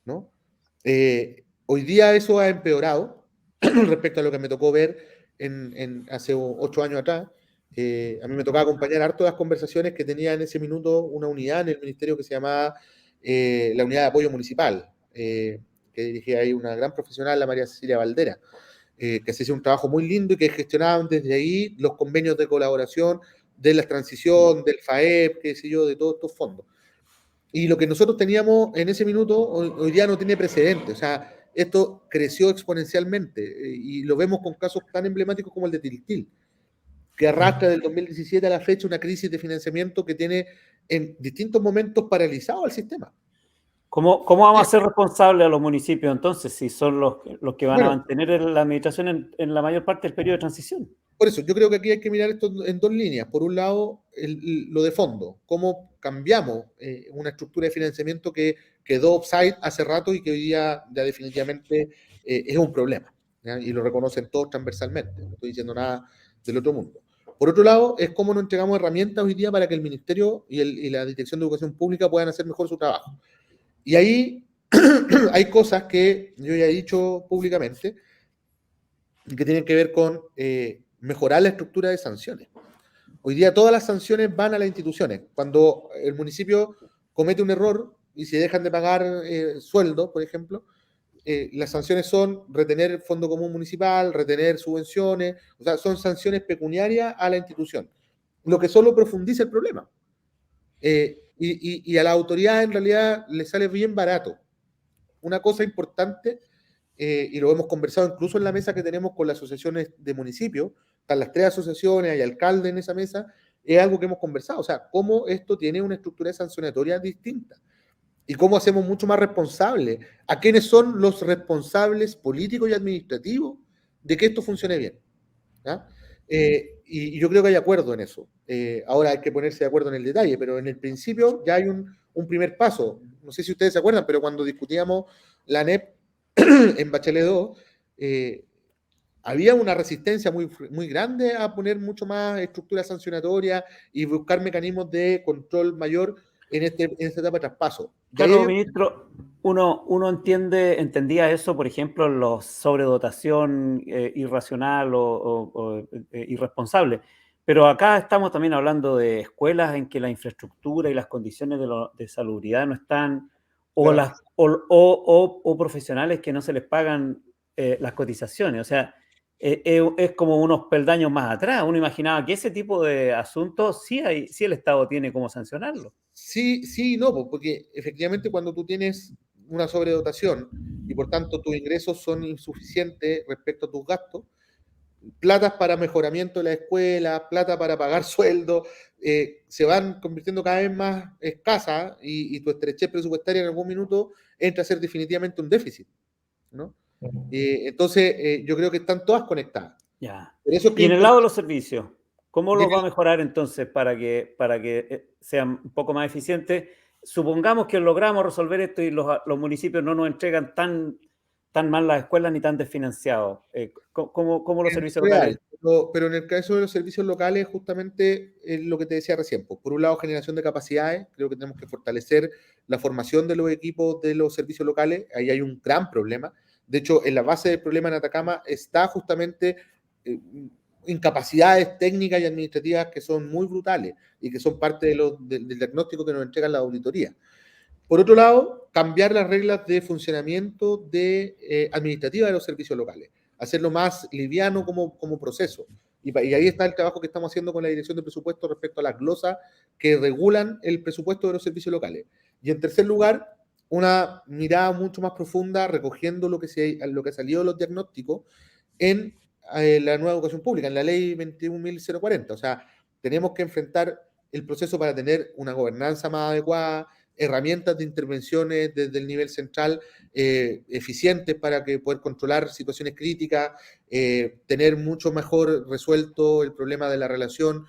Speaker 3: ¿no? Hoy día eso ha empeorado respecto a lo que me tocó ver hace 8 años atrás. A mí me tocaba acompañar harto las conversaciones que tenía en ese minuto una unidad en el ministerio que se llamaba la Unidad de Apoyo Municipal, que dirigía ahí una gran profesional, la María Cecilia Valdera, que se hizo un trabajo muy lindo y que gestionaban desde ahí los convenios de colaboración de la transición, del FAEP, qué sé yo, de todos estos fondos. Y lo que nosotros teníamos en ese minuto hoy día no tiene precedente. O sea, esto creció exponencialmente y lo vemos con casos tan emblemáticos como el de Tiltil, que arrastra del 2017 a la fecha una crisis de financiamiento que tiene en distintos momentos paralizado al sistema.
Speaker 2: ¿Cómo vamos a ser responsables a los municipios entonces si son los que van a
Speaker 3: Bueno,
Speaker 2: mantener la administración en la mayor parte del periodo de transición?
Speaker 3: por eso, yo creo que aquí hay que mirar esto en dos líneas. Por un lado, lo de fondo, cómo cambiamos una estructura de financiamiento que quedó offside hace rato y que hoy día ya definitivamente es un problema, ¿ya? Y lo reconocen todos transversalmente, no estoy diciendo nada del otro mundo. Por otro lado, es cómo nos entregamos herramientas hoy día para que el Ministerio y la Dirección de Educación Pública puedan hacer mejor su trabajo. Y ahí hay cosas que yo ya he dicho públicamente que tienen que ver con mejorar la estructura de sanciones. Hoy día todas las sanciones van a las instituciones. Cuando el municipio comete un error y se dejan de pagar sueldos, por ejemplo, las sanciones son retener el fondo común municipal, retener subvenciones, o sea, son sanciones pecuniarias a la institución, lo que solo profundiza el problema. Y a la autoridad en realidad le sale bien barato. Una cosa importante, y lo hemos conversado incluso en la mesa que tenemos con las asociaciones de municipios, están las 3 asociaciones, hay alcalde en esa mesa, es algo que hemos conversado, o sea, cómo esto tiene una estructura sancionatoria distinta y cómo hacemos mucho más responsable a quienes son los responsables políticos y administrativos de que esto funcione bien, ¿ya? Y yo creo que hay acuerdo en eso. Ahora hay que ponerse de acuerdo en el detalle, pero en el principio ya hay un primer paso. No sé si ustedes se acuerdan, pero cuando discutíamos la ANEP en Bachelet 2, había una resistencia muy grande a poner mucho más estructura sancionatoria y buscar mecanismos de control mayor en esta etapa de traspaso.
Speaker 2: Claro, ministro, uno entendía eso, por ejemplo, en la sobredotación irracional o irresponsable. Pero acá estamos también hablando de escuelas en que la infraestructura y las condiciones de salubridad no están, o profesionales que no se les pagan las cotizaciones. O sea, es como unos peldaños más atrás. Uno imaginaba que ese tipo de asuntos sí el Estado tiene cómo sancionarlo.
Speaker 3: Sí, sí y no, porque efectivamente cuando tú tienes una sobredotación y por tanto tus ingresos son insuficientes respecto a tus gastos, platas para mejoramiento de la escuela, plata para pagar sueldos, se van convirtiendo cada vez más escasas y tu estrechez presupuestaria en algún minuto entra a ser definitivamente un déficit, ¿no? Entonces, yo creo que están todas conectadas.
Speaker 2: Ya.
Speaker 3: Por eso es que
Speaker 2: Y en el lado de los servicios, ¿cómo los
Speaker 3: Dime.
Speaker 2: va a mejorar entonces para que sean un poco más eficientes? Supongamos que logramos resolver esto y los municipios no nos entregan tan mal las escuelas ni tan desfinanciados. ¿Cómo los servicios
Speaker 3: real,
Speaker 2: locales?
Speaker 3: pero en el caso de los servicios locales, justamente es lo que te decía recién. Pues, por un lado, generación de capacidades. Creo que tenemos que fortalecer la formación de los equipos de los servicios locales. Ahí hay un gran problema. De hecho, en la base del problema en Atacama está justamente incapacidades técnicas y administrativas que son muy brutales y que son parte del diagnóstico que nos entregan la auditoría. Por otro lado, cambiar las reglas de funcionamiento administrativa de los servicios locales, hacerlo más liviano como proceso. Y ahí está el trabajo que estamos haciendo con la Dirección de Presupuesto respecto a las glosas que regulan el presupuesto de los servicios locales. Y en tercer lugar, una mirada mucho más profunda recogiendo lo que salió de los diagnósticos en la nueva educación pública, en la ley 21.040. O sea, tenemos que enfrentar el proceso para tener una gobernanza más adecuada, herramientas de intervenciones desde el nivel central eficientes para poder controlar situaciones críticas, tener mucho mejor resuelto el problema de la relación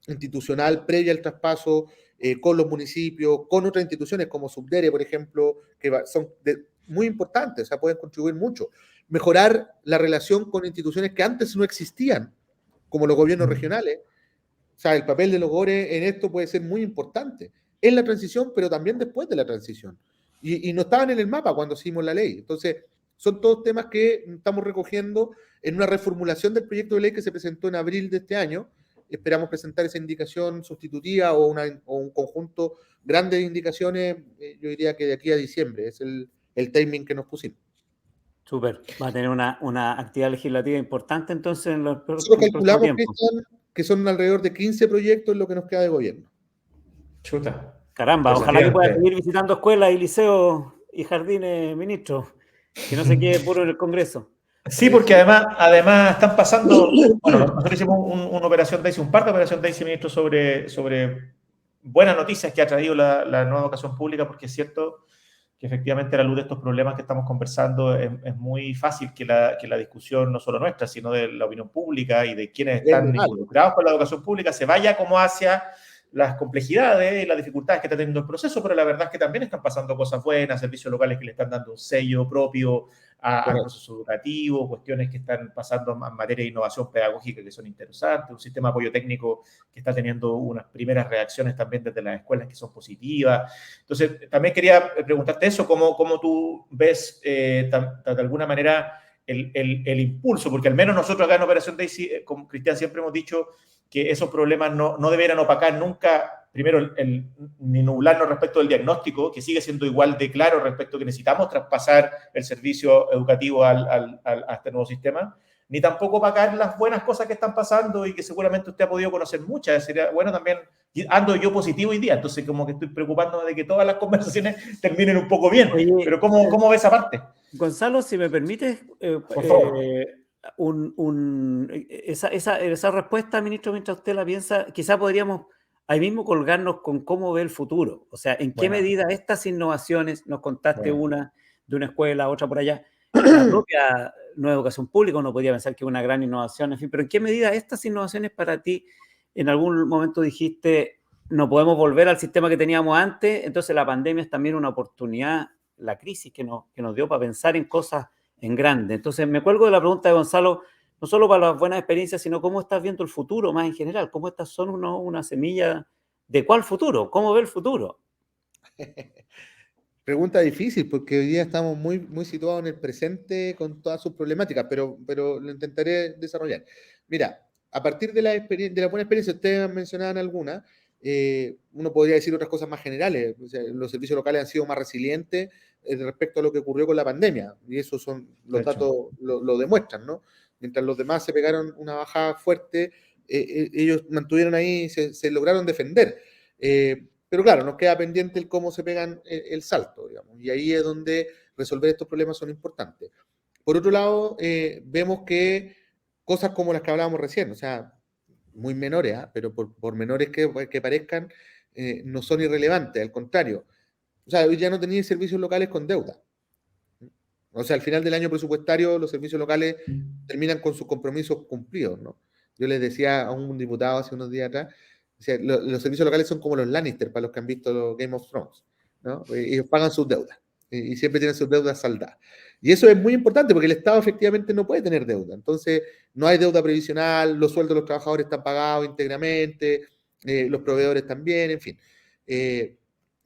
Speaker 3: institucional previa al traspaso con los municipios, con otras instituciones como Subdere, por ejemplo, que son muy importantes, o sea, pueden contribuir mucho. Mejorar la relación con instituciones que antes no existían, como los gobiernos regionales. O sea, el papel de los GORES en esto puede ser muy importante en la transición, pero también después de la transición. Y no estaban en el mapa cuando hicimos la ley. Entonces, son todos temas que estamos recogiendo en una reformulación del proyecto de ley que se presentó en abril de este año. Esperamos presentar esa indicación sustitutiva o un conjunto grande de indicaciones, yo diría que de aquí a diciembre. Es el timing que nos pusimos.
Speaker 2: Súper. Va a tener una actividad legislativa importante entonces en los
Speaker 3: Nosotros calculamos, Cristian, que son alrededor de 15 proyectos en lo que nos queda de gobierno.
Speaker 1: Chuta.
Speaker 2: Caramba, ojalá que pueda seguir visitando escuelas y liceos y jardines, ministro, que no se quede puro en el Congreso.
Speaker 1: Sí, porque además están pasando, bueno, nosotros hicimos una operación DAISY, un par de operaciones DAISY, ministro, sobre buenas noticias que ha traído la nueva educación pública, porque es cierto que efectivamente a la luz de estos problemas que estamos conversando es muy fácil que la discusión, no solo nuestra, sino de la opinión pública y de quienes están involucrados con la educación pública, se vaya como hacia las complejidades y las dificultades que está teniendo el proceso, pero la verdad es que también están pasando cosas buenas, servicios locales que le están dando un sello propio al proceso educativo, cuestiones que están pasando en materia de innovación pedagógica que son interesantes, un sistema de apoyo técnico que está teniendo unas primeras reacciones también desde las escuelas que son positivas. Entonces, también quería preguntarte eso, ¿cómo tú ves de alguna manera el impulso? Porque al menos nosotros acá en Operación DAISY, como Cristian, siempre hemos dicho que esos problemas no deberían opacar nunca, primero, ni nublarnos respecto del diagnóstico, que sigue siendo igual de claro respecto a que necesitamos traspasar el servicio educativo a este nuevo sistema, ni tampoco opacar las buenas cosas que están pasando y que seguramente usted ha podido conocer muchas. Sería bueno también, ando yo positivo hoy día, entonces como que estoy preocupándome de que todas las conversaciones terminen un poco bien. Oye, pero ¿cómo ves esa parte?
Speaker 2: Gonzalo, si me permites,
Speaker 1: por favor.
Speaker 2: Esa respuesta, ministro, mientras usted la piensa, quizá podríamos ahí mismo colgarnos con cómo ve el futuro. O sea, en qué medida estas innovaciones, nos contaste una de una escuela, otra por allá, la propia nueva educación pública, uno podría pensar que es una gran innovación, en fin, pero en qué medida estas innovaciones para ti, en algún momento dijiste, no podemos volver al sistema que teníamos antes, entonces la pandemia es también una oportunidad, la crisis que nos dio para pensar en cosas en grande. Entonces, me cuelgo de la pregunta de Gonzalo, no solo para las buenas experiencias, sino cómo estás viendo el futuro más en general, cómo estas son una semilla de cuál futuro, cómo ve el futuro.
Speaker 3: Pregunta difícil, porque hoy día estamos muy situados en el presente con todas sus problemáticas, pero lo intentaré desarrollar. Mira, a partir de la buena experiencia, ustedes mencionaban algunas, uno podría decir otras cosas más generales. O sea, los servicios locales han sido más resilientes respecto a lo que ocurrió con la pandemia, y eso son los datos lo demuestran, ¿no? Mientras los demás se pegaron una bajada fuerte, ellos mantuvieron ahí, se lograron defender. Pero claro, nos queda pendiente el cómo se pegan el salto, digamos, y ahí es donde resolver estos problemas son importantes. Por otro lado, vemos que cosas como las que hablábamos recién, o sea, muy menores, pero por menores que parezcan, no son irrelevantes, al contrario. O sea, hoy ya no tenéis servicios locales con deuda. O sea, al final del año presupuestario, los servicios locales terminan con sus compromisos cumplidos, ¿no? Yo les decía a un diputado hace unos días atrás, o sea, los servicios locales son como los Lannister, para los que han visto Game of Thrones, ¿no? Ellos pagan sus deudas y siempre tienen sus deudas saldadas. Y eso es muy importante porque el Estado efectivamente no puede tener deuda. Entonces, no hay deuda previsional, los sueldos de los trabajadores están pagados íntegramente, los proveedores también, en fin.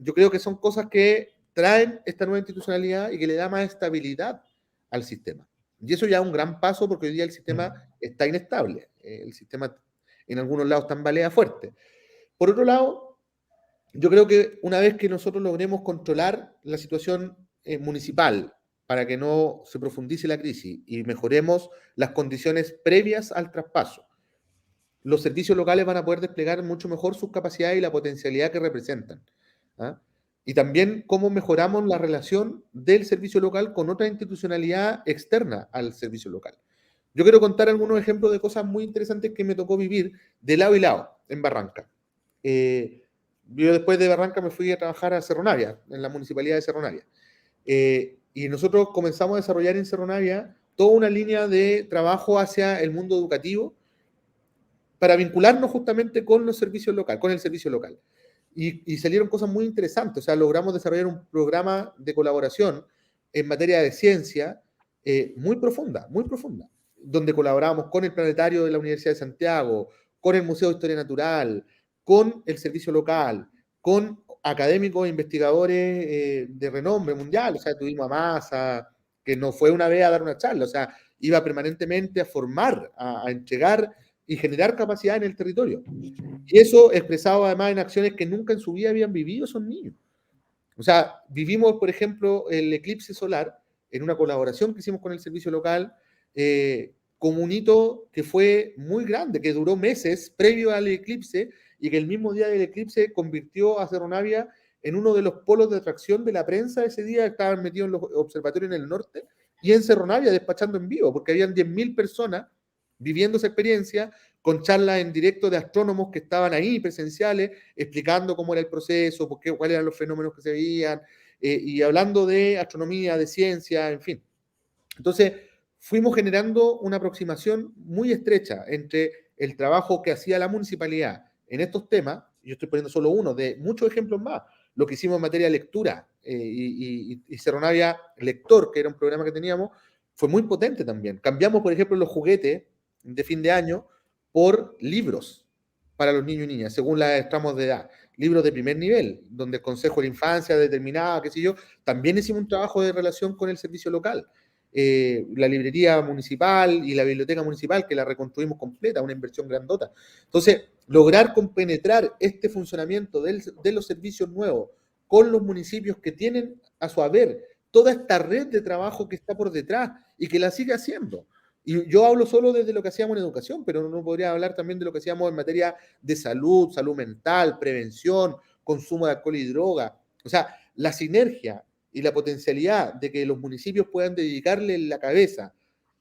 Speaker 3: Yo creo que son cosas que traen esta nueva institucionalidad y que le da más estabilidad al sistema. Y eso ya es un gran paso porque hoy día el sistema está inestable. El sistema en algunos lados tambalea fuerte. Por otro lado, yo creo que una vez que nosotros logremos controlar la situación municipal para que no se profundice la crisis y mejoremos las condiciones previas al traspaso, los servicios locales van a poder desplegar mucho mejor sus capacidades y la potencialidad que representan. ¿Ah? Y también cómo mejoramos la relación del servicio local con otra institucionalidad externa al servicio local. Yo quiero contar algunos ejemplos de cosas muy interesantes que me tocó vivir de lado y lado en Barranca. Yo después de Barranca me fui a trabajar a Cerro Navia, en la municipalidad de Cerro Navia. Y nosotros comenzamos a desarrollar en Cerro Navia toda una línea de trabajo hacia el mundo educativo para vincularnos justamente con los servicios locales, con el servicio local. Y salieron cosas muy interesantes. O sea, logramos desarrollar un programa de colaboración en materia de ciencia muy profunda, donde colaboramos con el Planetario de la Universidad de Santiago, con el Museo de Historia Natural, con el servicio local, con académicos e investigadores de renombre mundial. O sea, tuvimos a Massa, que no fue una vez a dar una charla, o sea, iba permanentemente a formar, a entregar y generar capacidad en el territorio. Y eso expresado además en acciones que nunca en su vida habían vivido esos niños. O sea, vivimos, por ejemplo, el eclipse solar en una colaboración que hicimos con el servicio local, como un hito que fue muy grande, que duró meses previo al eclipse y que el mismo día del eclipse convirtió a Cerro Navia en uno de los polos de atracción de la prensa ese día. Estaban metidos en los observatorios en el norte y en Cerro Navia despachando en vivo, porque habían 10.000 personas viviendo esa experiencia, con charlas en directo de astrónomos que estaban ahí presenciales, explicando cómo era el proceso, cuáles eran los fenómenos que se veían, y hablando de astronomía, de ciencia, en fin. Entonces, fuimos generando una aproximación muy estrecha entre el trabajo que hacía la municipalidad en estos temas, yo estoy poniendo solo uno de muchos ejemplos más, lo que hicimos en materia de lectura, y Cerro Navia Lector, que era un programa que teníamos, fue muy potente también. Cambiamos, por ejemplo, los juguetes de fin de año por libros para los niños y niñas, según los tramos de edad. Libros de primer nivel, donde el Consejo de la Infancia determinaba, qué sé yo. También hicimos un trabajo de relación con el servicio local. La librería municipal y la biblioteca municipal, que la reconstruimos completa, una inversión grandota. Entonces, lograr compenetrar este funcionamiento de los servicios nuevos con los municipios que tienen a su haber toda esta red de trabajo que está por detrás y que la sigue haciendo. Y yo hablo solo desde lo que hacíamos en educación, pero no podría hablar también de lo que hacíamos en materia de salud, salud mental, prevención, consumo de alcohol y droga. O sea, la sinergia y la potencialidad de que los municipios puedan dedicarle la cabeza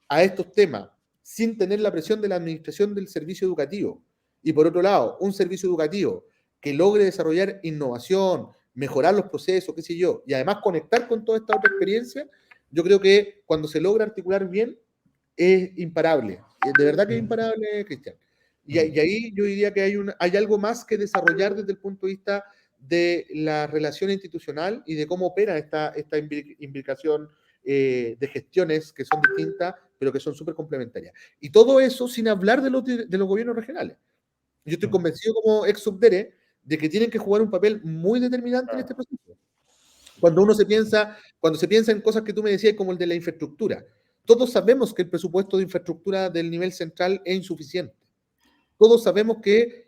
Speaker 3: a estos temas sin tener la presión de la administración del servicio educativo. Y por otro lado, un servicio educativo que logre desarrollar innovación, mejorar los procesos, qué sé yo, y además conectar con toda esta otra experiencia, yo creo que cuando se logra articular bien, es imparable. De verdad que es imparable, Cristian. Y ahí yo diría que hay algo más que desarrollar desde el punto de vista de la relación institucional y de cómo opera esta implicación de gestiones que son distintas, pero que son súper complementarias. Y todo eso sin hablar de los gobiernos regionales. Yo estoy convencido como ex subdere de que tienen que jugar un papel muy determinante en este proceso. Cuando se piensa en cosas que tú me decías, como el de la infraestructura, todos sabemos que el presupuesto de infraestructura del nivel central es insuficiente. Todos sabemos que,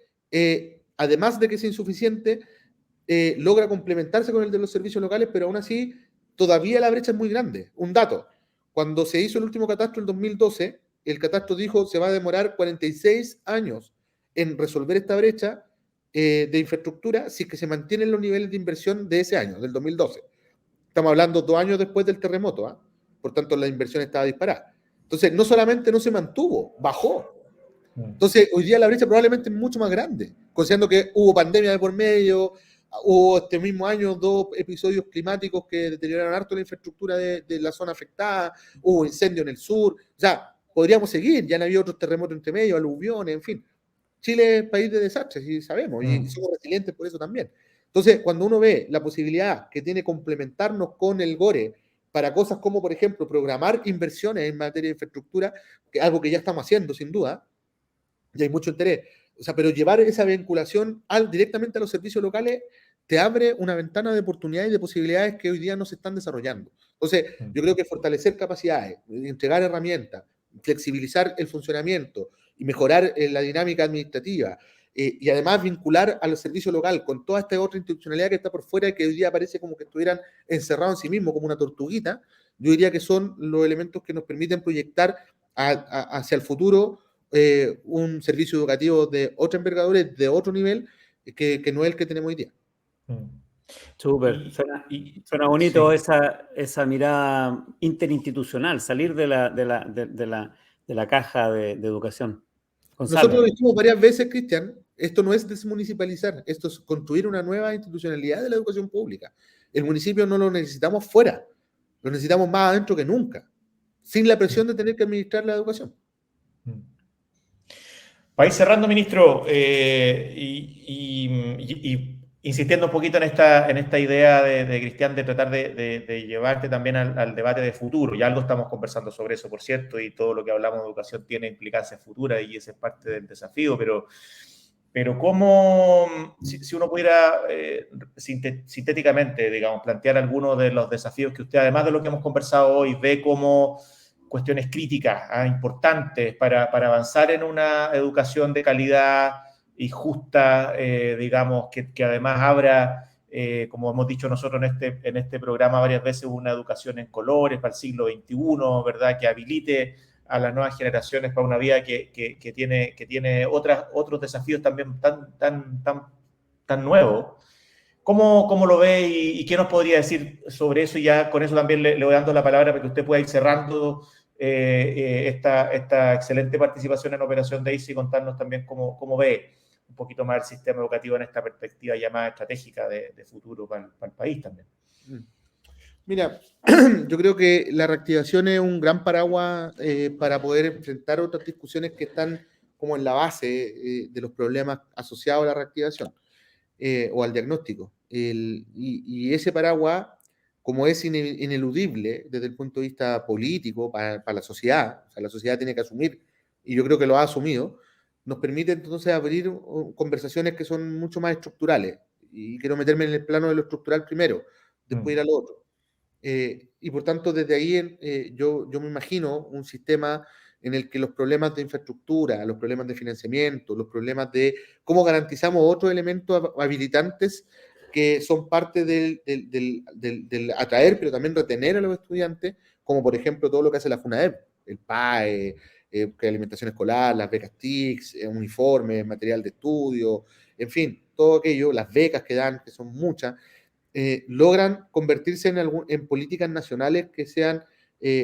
Speaker 3: además de que es insuficiente, logra complementarse con el de los servicios locales, pero aún así todavía la brecha es muy grande. Un dato, cuando se hizo el último catastro en 2012, el catastro dijo se va a demorar 46 años en resolver esta brecha de infraestructura si es que se mantienen los niveles de inversión de ese año, del 2012. Estamos hablando 2 años después del terremoto, ¿eh? Por tanto la inversión estaba disparada. Entonces, no solamente no se mantuvo, bajó. Entonces, hoy día la brecha probablemente es mucho más grande, considerando que hubo pandemia de por medio, hubo este mismo año 2 episodios climáticos que deterioraron harto la infraestructura de la zona afectada, hubo incendio en el sur, o sea, podríamos seguir, ya han habido otros terremotos entre medio, aluviones, en fin. Chile es país de desastres, y sabemos, y somos resilientes por eso también. Entonces, cuando uno ve la posibilidad que tiene complementarnos con el GORE para cosas como, por ejemplo, programar inversiones en materia de infraestructura, que es algo que ya estamos haciendo, sin duda, y hay mucho interés. O sea, pero llevar esa vinculación directamente a los servicios locales te abre una ventana de oportunidades y de posibilidades que hoy día no se están desarrollando. Entonces, yo creo que fortalecer capacidades, entregar herramientas, flexibilizar el funcionamiento y mejorar la dinámica administrativa, y además vincular a los servicios locales con toda esta otra institucionalidad que está por fuera y que hoy día parece como que estuvieran encerrados en sí mismos como una tortuguita, yo diría que son los elementos que nos permiten proyectar hacia el futuro un servicio educativo de otra envergadura, de otro nivel, que no es el que tenemos hoy día.
Speaker 2: Súper, suena bonito sí. esa mirada interinstitucional, salir de la caja de educación. Gonzalo.
Speaker 3: Nosotros lo dijimos varias veces, Cristian, esto no es desmunicipalizar, esto es construir una nueva institucionalidad de la educación pública. El municipio no lo necesitamos fuera, lo necesitamos más adentro que nunca, sin la presión de tener que administrar la educación.
Speaker 1: Para ir cerrando, ministro, insistiendo un poquito en esta idea de Cristian de tratar de llevarte también al debate de futuro. Ya algo estamos conversando sobre eso, por cierto, y todo lo que hablamos de educación tiene implicancias futuras y esa es parte del desafío, pero ¿cómo, si uno pudiera sintéticamente, digamos, plantear algunos de los desafíos que usted, además de lo que hemos conversado hoy, ve como cuestiones críticas, importantes para avanzar en una educación de calidad y justa, digamos, que además abra, como hemos dicho nosotros en este programa varias veces, una educación en colores para el siglo XXI, ¿verdad? Que habilite a las nuevas generaciones para una vida que tiene otros desafíos también tan nuevos. ¿Cómo lo ve y qué nos podría decir sobre eso? Y ya con eso también le voy dando la palabra para que usted pueda ir cerrando esta excelente participación en Operación Daisy y contarnos también cómo ve un poquito más el sistema educativo en esta perspectiva ya más estratégica de futuro para el país también.
Speaker 3: Mira, yo creo que la reactivación es un gran paraguas para poder enfrentar otras discusiones que están como en la base de los problemas asociados a la reactivación o al diagnóstico. Y ese paraguas, como es ineludible desde el punto de vista político para la sociedad, o sea, la sociedad tiene que asumir, y yo creo que lo ha asumido, nos permite entonces abrir conversaciones que son mucho más estructurales. Y quiero meterme en el plano de lo estructural primero, después ir a lo otro. Y por tanto, desde ahí yo me imagino un sistema en el que los problemas de infraestructura, los problemas de financiamiento, los problemas de cómo garantizamos otros elementos habilitantes que son parte del atraer, pero también retener a los estudiantes, como por ejemplo todo lo que hace la FUNAEP, el PAE, que alimentación escolar, las becas TICS, uniformes, material de estudio, en fin, todo aquello, las becas que dan, que son muchas, logran convertirse en políticas nacionales que sean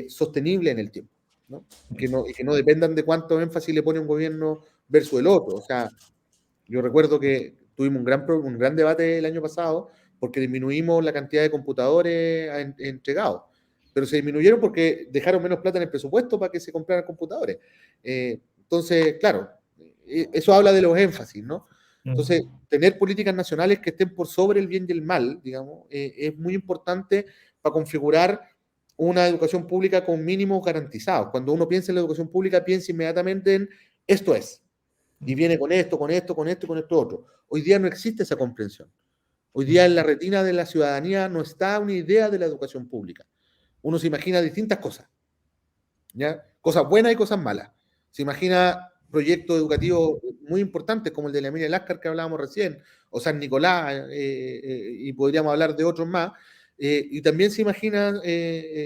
Speaker 3: sostenibles en el tiempo, ¿no? Y que no dependan de cuánto énfasis le pone un gobierno versus el otro. O sea, yo recuerdo que tuvimos un gran debate el año pasado porque disminuimos la cantidad de computadores entregados, pero se disminuyeron porque dejaron menos plata en el presupuesto para que se compraran computadores. Entonces, claro, eso habla de los énfasis, ¿no? Entonces, tener políticas nacionales que estén por sobre el bien y el mal, digamos, es muy importante para configurar una educación pública con mínimos garantizados. Cuando uno piensa en la educación pública, piensa inmediatamente en esto es. Y viene con esto, con esto, con esto y con esto otro. Hoy día no existe esa comprensión. Hoy día en la retina de la ciudadanía no está una idea de la educación pública. Uno se imagina distintas cosas, ¿ya? Cosas buenas y cosas malas. Se imagina proyectos educativos muy importantes como el de la Emilia Láscar que hablábamos recién, o San Nicolás, y podríamos hablar de otros más. Y también se imaginan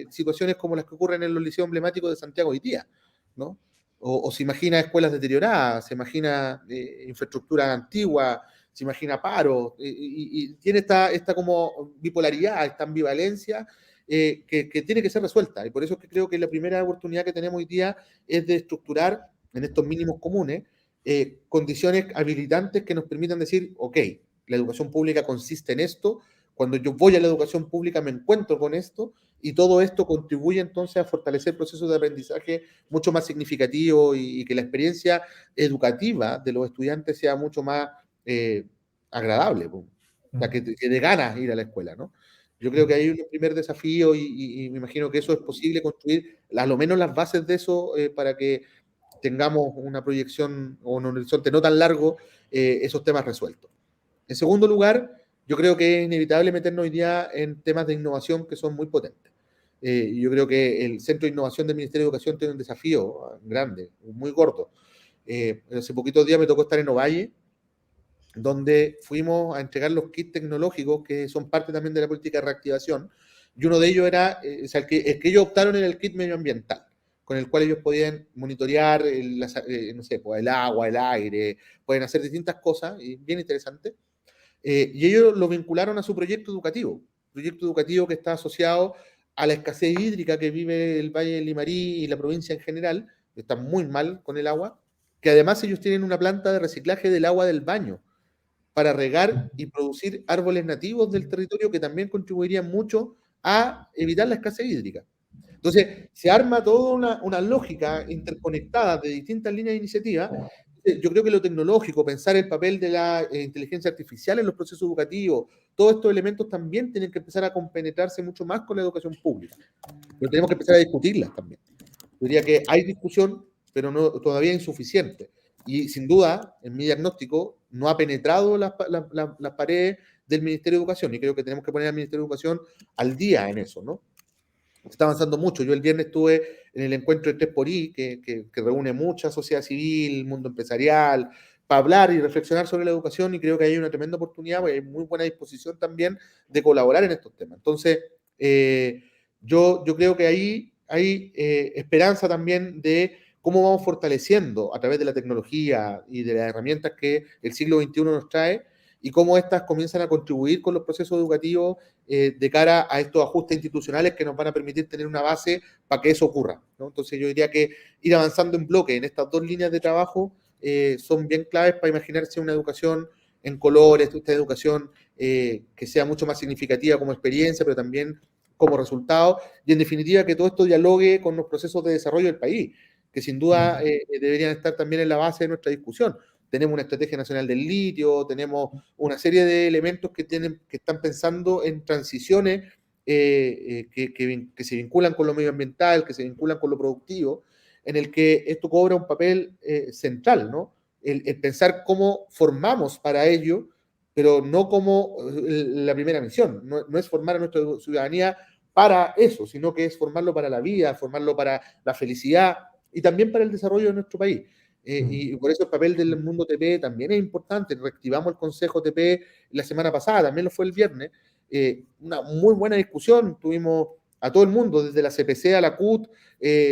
Speaker 3: situaciones como las que ocurren en los liceos emblemáticos de Santiago hoy día, ¿no? O se imagina escuelas deterioradas, se imagina infraestructura antigua, se imagina paro, y tiene esta como bipolaridad, esta ambivalencia que tiene que ser resuelta. Y por eso es que creo que la primera oportunidad que tenemos hoy día es de estructurar en estos mínimos comunes condiciones habilitantes que nos permitan decir, ok, la educación pública consiste en esto, cuando yo voy a la educación pública me encuentro con esto, y todo esto contribuye entonces a fortalecer procesos de aprendizaje mucho más significativos y que la experiencia educativa de los estudiantes sea mucho más agradable, o sea, que de ganas ir a la escuela, ¿no? Yo creo que hay un primer desafío y me imagino que eso es posible construir, a lo menos las bases de eso, para que tengamos una proyección o un horizonte no tan largo, esos temas resueltos. En segundo lugar, yo creo que es inevitable meternos hoy día en temas de innovación que son muy potentes. Yo creo que el Centro de Innovación del Ministerio de Educación tiene un desafío grande, muy gordo. Hace poquitos días me tocó estar en Ovalle, donde fuimos a entregar los kits tecnológicos que son parte también de la política de reactivación, y uno de ellos era, o sea, el que ellos optaron era el kit medioambiental, con el cual ellos podían monitorear no sé, pues, el agua, el aire, pueden hacer distintas cosas, y bien interesante. Y ellos lo vincularon a su proyecto educativo que está asociado a la escasez hídrica que vive el Valle del Limarí y la provincia en general, que está muy mal con el agua, que además ellos tienen una planta de reciclaje del agua del baño para regar y producir árboles nativos del territorio que también contribuirían mucho a evitar la escasez hídrica. Entonces, se arma toda una lógica interconectada de distintas líneas de iniciativa. Yo creo que lo tecnológico, pensar el papel de la inteligencia artificial en los procesos educativos, todos estos elementos también tienen que empezar a compenetrarse mucho más con la educación pública. Pero tenemos que empezar a discutirlas también. Yo diría que hay discusión, pero no, todavía insuficiente. Y sin duda, en mi diagnóstico, no ha penetrado las paredes del Ministerio de Educación, y creo que tenemos que poner al Ministerio de Educación al día en eso, ¿no? Está avanzando mucho. Yo el viernes estuve en el encuentro de 3xI, que reúne mucha sociedad civil, mundo empresarial, para hablar y reflexionar sobre la educación, y creo que hay una tremenda oportunidad, porque hay muy buena disposición también de colaborar en estos temas. Entonces, yo creo que ahí hay esperanza también de cómo vamos fortaleciendo a través de la tecnología y de las herramientas que el siglo XXI nos trae, y cómo estas comienzan a contribuir con los procesos educativos de cara a estos ajustes institucionales que nos van a permitir tener una base para que eso ocurra, ¿no? Entonces yo diría que ir avanzando en bloque en estas dos líneas de trabajo son bien claves para imaginarse una educación en colores, esta educación que sea mucho más significativa como experiencia, pero también como resultado, y en definitiva que todo esto dialogue con los procesos de desarrollo del país, que sin duda deberían estar también en la base de nuestra discusión. Tenemos una estrategia nacional del litio, tenemos una serie de elementos que están pensando en transiciones que se vinculan con lo medioambiental, que se vinculan con lo productivo, en el que esto cobra un papel central, ¿no? El pensar cómo formamos para ello, pero no como la primera misión. No es formar a nuestra ciudadanía para eso, sino que es formarlo para la vida, formarlo para la felicidad y también para el desarrollo de nuestro país. Y por eso el papel del mundo TP también es importante. Reactivamos el Consejo TP la semana pasada, también lo fue el viernes. Una muy buena discusión, tuvimos a todo el mundo, desde la CPC a la CUT,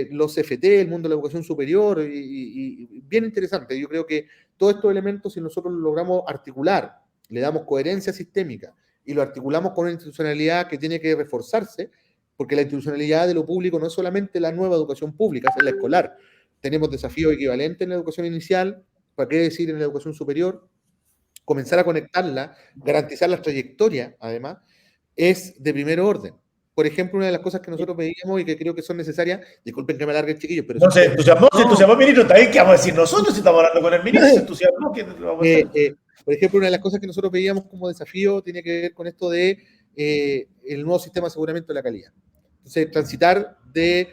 Speaker 3: los CFT, el mundo de la educación superior, y bien interesante. Yo creo que todos estos elementos, si nosotros los logramos articular, le damos coherencia sistémica y lo articulamos con una institucionalidad que tiene que reforzarse, porque la institucionalidad de lo público no es solamente la nueva educación pública, es la escolar. Tenemos desafíos equivalentes en la educación inicial, ¿para qué decir en la educación superior? Comenzar a conectarla, garantizar las trayectorias, además, es de primer orden. Por ejemplo, una de las cosas que nosotros veíamos y que creo que son necesarias, disculpen que me alargue el chiquillo, pero...
Speaker 1: No se entusiasmó, ministro, también qué vamos a decir nosotros si estamos hablando con el ministro, se entusiasmó.
Speaker 3: Por ejemplo, una de las cosas que nosotros veíamos como desafío tiene que ver con esto de el nuevo sistema de aseguramiento de la calidad. Entonces, transitar de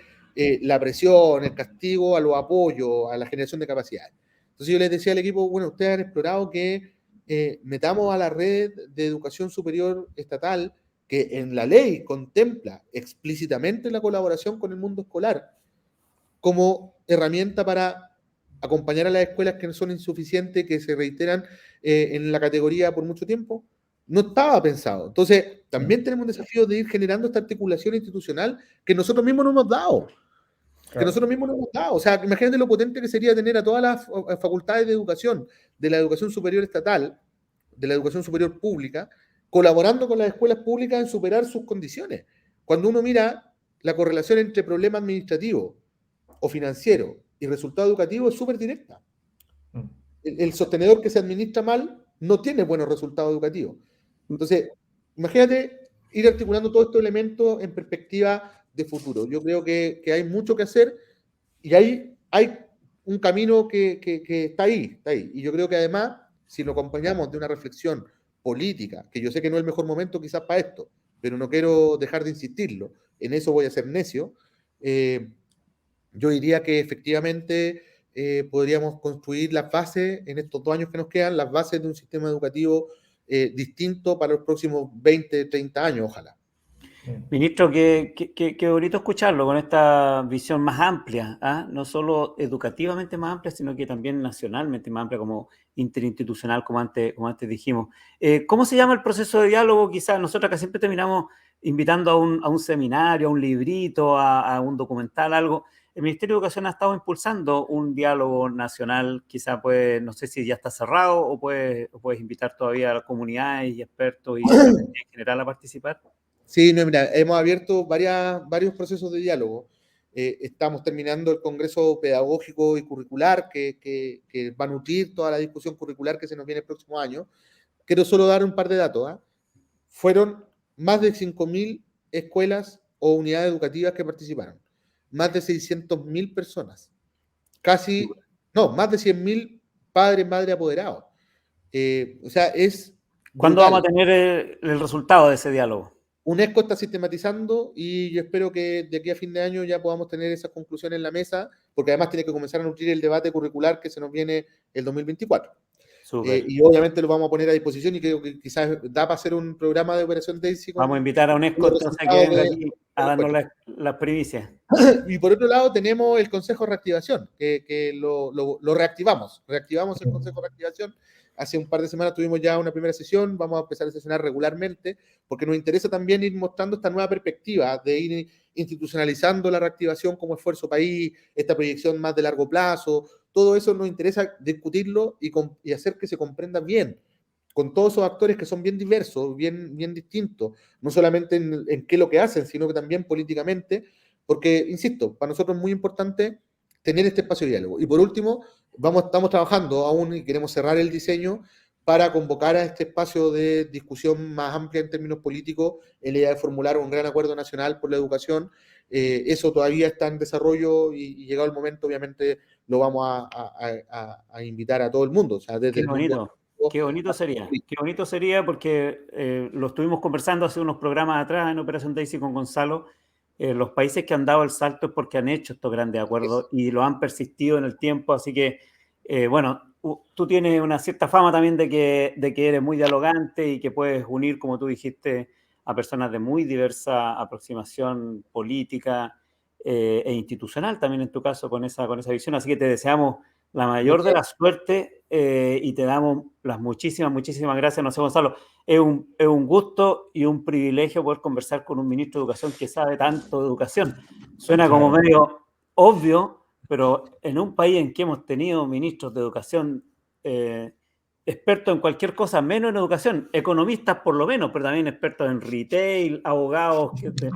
Speaker 3: la presión, el castigo, a los apoyos, a la generación de capacidades. Entonces yo les decía al equipo, bueno, ustedes han explorado que metamos a la red de educación superior estatal, que en la ley contempla explícitamente la colaboración con el mundo escolar, como herramienta para acompañar a las escuelas que son insuficientes, que se reiteran en la categoría por mucho tiempo. No estaba pensado. Entonces, también tenemos un desafío de ir generando esta articulación institucional que nosotros mismos no hemos dado. Que nosotros mismos no hemos dado. O sea, imagínate lo potente que sería tener a todas las facultades de educación, de la educación superior estatal, de la educación superior pública, colaborando con las escuelas públicas en superar sus condiciones. Cuando uno mira la correlación entre problema administrativo o financiero y resultado educativo, es súper directa. El sostenedor que se administra mal no tiene buenos resultados educativos. Entonces, imagínate ir articulando todos estos elementos en perspectiva de futuro. Yo creo que hay mucho que hacer, y hay un camino que está ahí. Y yo creo que además, si lo acompañamos de una reflexión política, que yo sé que no es el mejor momento quizás para esto, pero no quiero dejar de insistirlo, en eso voy a ser necio, yo diría que efectivamente podríamos construir las bases, en estos 2 años que nos quedan, las bases de un sistema educativo distinto para los próximos 20, 30 años, ojalá.
Speaker 2: Ministro, qué bonito escucharlo con esta visión más amplia, ¿ah? No solo educativamente más amplia, sino que también nacionalmente más amplia, como interinstitucional, como antes dijimos. ¿Cómo se llama el proceso de diálogo? Quizás nosotros acá siempre terminamos invitando a un seminario, a un librito, a un documental, algo. El Ministerio de Educación ha estado impulsando un diálogo nacional, quizás pues, no sé si ya está cerrado o puedes invitar todavía a las comunidades y expertos y en general a participar.
Speaker 3: Sí, no, mira, hemos abierto varios procesos de diálogo. Estamos terminando el Congreso Pedagógico y Curricular, que va a nutrir toda la discusión curricular que se nos viene el próximo año. Quiero solo dar un par de datos. ¿Eh? Fueron más de 5.000 escuelas o unidades educativas que participaron. Más de 600.000 personas. Más de 100.000 padres, madres apoderados. O sea, es
Speaker 2: ¿Cuándo
Speaker 3: brutal.
Speaker 2: vamos a tener el resultado de ese diálogo?
Speaker 3: UNESCO está sistematizando y yo espero que de aquí a fin de año ya podamos tener esas conclusiones en la mesa, porque además tiene que comenzar a nutrir el debate curricular que se nos viene el 2024. Y obviamente lo vamos a poner a disposición y creo que quizás da para hacer un programa de Operación Daisy.
Speaker 2: Vamos a invitar a UNESCO entonces a que venga aquí a darnos las primicias.
Speaker 3: Y por otro lado tenemos el Consejo de Reactivación, que lo reactivamos. Reactivamos el Consejo de Reactivación. Hace un par de semanas tuvimos ya una primera sesión, vamos a empezar a sesionar regularmente, porque nos interesa también ir mostrando esta nueva perspectiva de ir institucionalizando la reactivación como esfuerzo país, esta proyección más de largo plazo, todo eso nos interesa discutirlo y hacer que se comprenda bien, con todos esos actores que son bien diversos, bien distintos, no solamente en qué es lo que hacen, sino que también políticamente, porque, insisto, para nosotros es muy importante tener este espacio de diálogo. Y por último, estamos trabajando aún y queremos cerrar el diseño para convocar a este espacio de discusión más amplia en términos políticos, en la idea de formular un gran acuerdo nacional por la educación. Eso todavía está en desarrollo y llegado el momento, obviamente, lo vamos a invitar a todo el mundo. O sea, desde
Speaker 2: Qué bonito. Qué bonito sería porque lo estuvimos conversando hace unos programas atrás en Operación Daisy con Gonzalo. Los países que han dado el salto es porque han hecho estos grandes acuerdos y lo han persistido en el tiempo, así que, bueno, tú tienes una cierta fama también de que eres muy dialogante y que puedes unir, como tú dijiste, a personas de muy diversa aproximación política e institucional, también en tu caso, con esa visión, así que te deseamos la mayor de la suerte y te damos las muchísimas gracias. No sé, Gonzalo, es un gusto y un privilegio poder conversar con un ministro de Educación que sabe tanto de educación. Suena como medio obvio, pero en un país en que hemos tenido ministros de educación expertos en cualquier cosa, menos en educación, economistas por lo menos, pero también expertos en retail, abogados de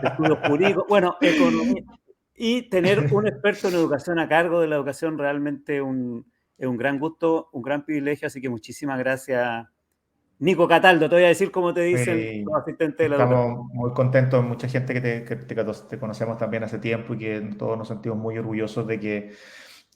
Speaker 2: estudios jurídicos, bueno, economistas. Y tener un experto en educación a cargo de la educación realmente es un gran gusto, un gran privilegio, así que muchísimas gracias. Nico Cataldo, te voy a decir cómo te dicen los asistentes de la educación.
Speaker 1: Estamos muy contentos, mucha gente que te conocemos también hace tiempo y que todos nos sentimos muy orgullosos de que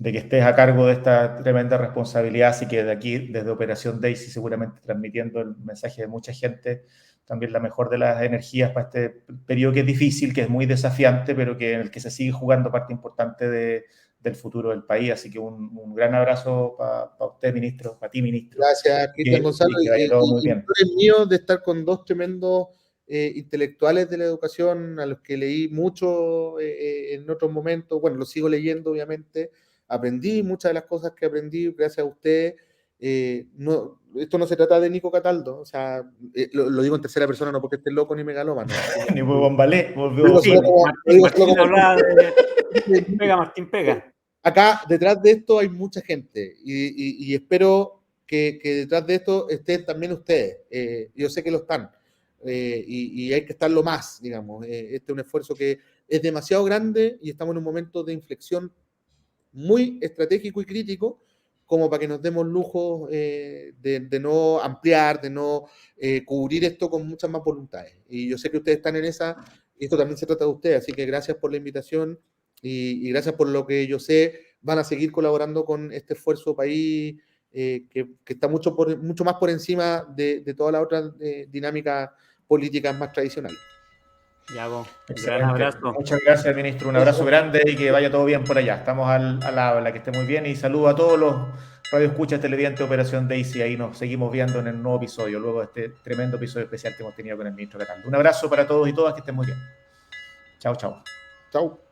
Speaker 1: estés a cargo de esta tremenda responsabilidad, así que de aquí, desde Operación Daisy, seguramente transmitiendo el mensaje de mucha gente, también la mejor de las energías para este periodo que es difícil, que es muy desafiante, pero que en el que se sigue jugando parte importante del futuro del país. Así que un gran abrazo para usted, ministro, para ti, ministro.
Speaker 3: Gracias, Cristian Gonzalo.
Speaker 1: Y que vaya todo muy bien.
Speaker 3: Es mío de estar con dos tremendos intelectuales de la educación, a los que leí mucho en otros momentos. Bueno, los sigo leyendo, obviamente. Aprendí muchas de las cosas que aprendí gracias a usted. Esto no se trata de Nico Cataldo, o sea, lo digo en tercera persona, no porque esté loco ni megalómano.
Speaker 1: Ni muy bombalé.
Speaker 2: Martín Pega.
Speaker 3: Acá, detrás de esto hay mucha gente y espero que detrás de esto estén también ustedes. Yo sé que lo están y hay que estarlo más, digamos. Este es un esfuerzo que es demasiado grande y estamos en un momento de inflexión muy estratégico y crítico como para que nos demos lujo de no ampliar, de no cubrir esto con muchas más voluntades. Y yo sé que ustedes están en esa, y esto también se trata de ustedes, así que gracias por la invitación y gracias por lo que yo sé, van a seguir colaborando con este esfuerzo país que está mucho más por encima de todas las otras dinámicas políticas más tradicionales.
Speaker 2: Yago, gran abrazo.
Speaker 1: Muchas gracias, ministro. Un abrazo grande y que vaya todo bien por allá. Estamos al habla, que esté muy bien y saludo a todos Radio Escucha, televidente Operación Daisy. Ahí nos seguimos viendo en el nuevo episodio, luego de este tremendo episodio especial que hemos tenido con el ministro Cataldo. Un abrazo para todos y todas, que estén muy bien. Chao, chao.
Speaker 3: Chao.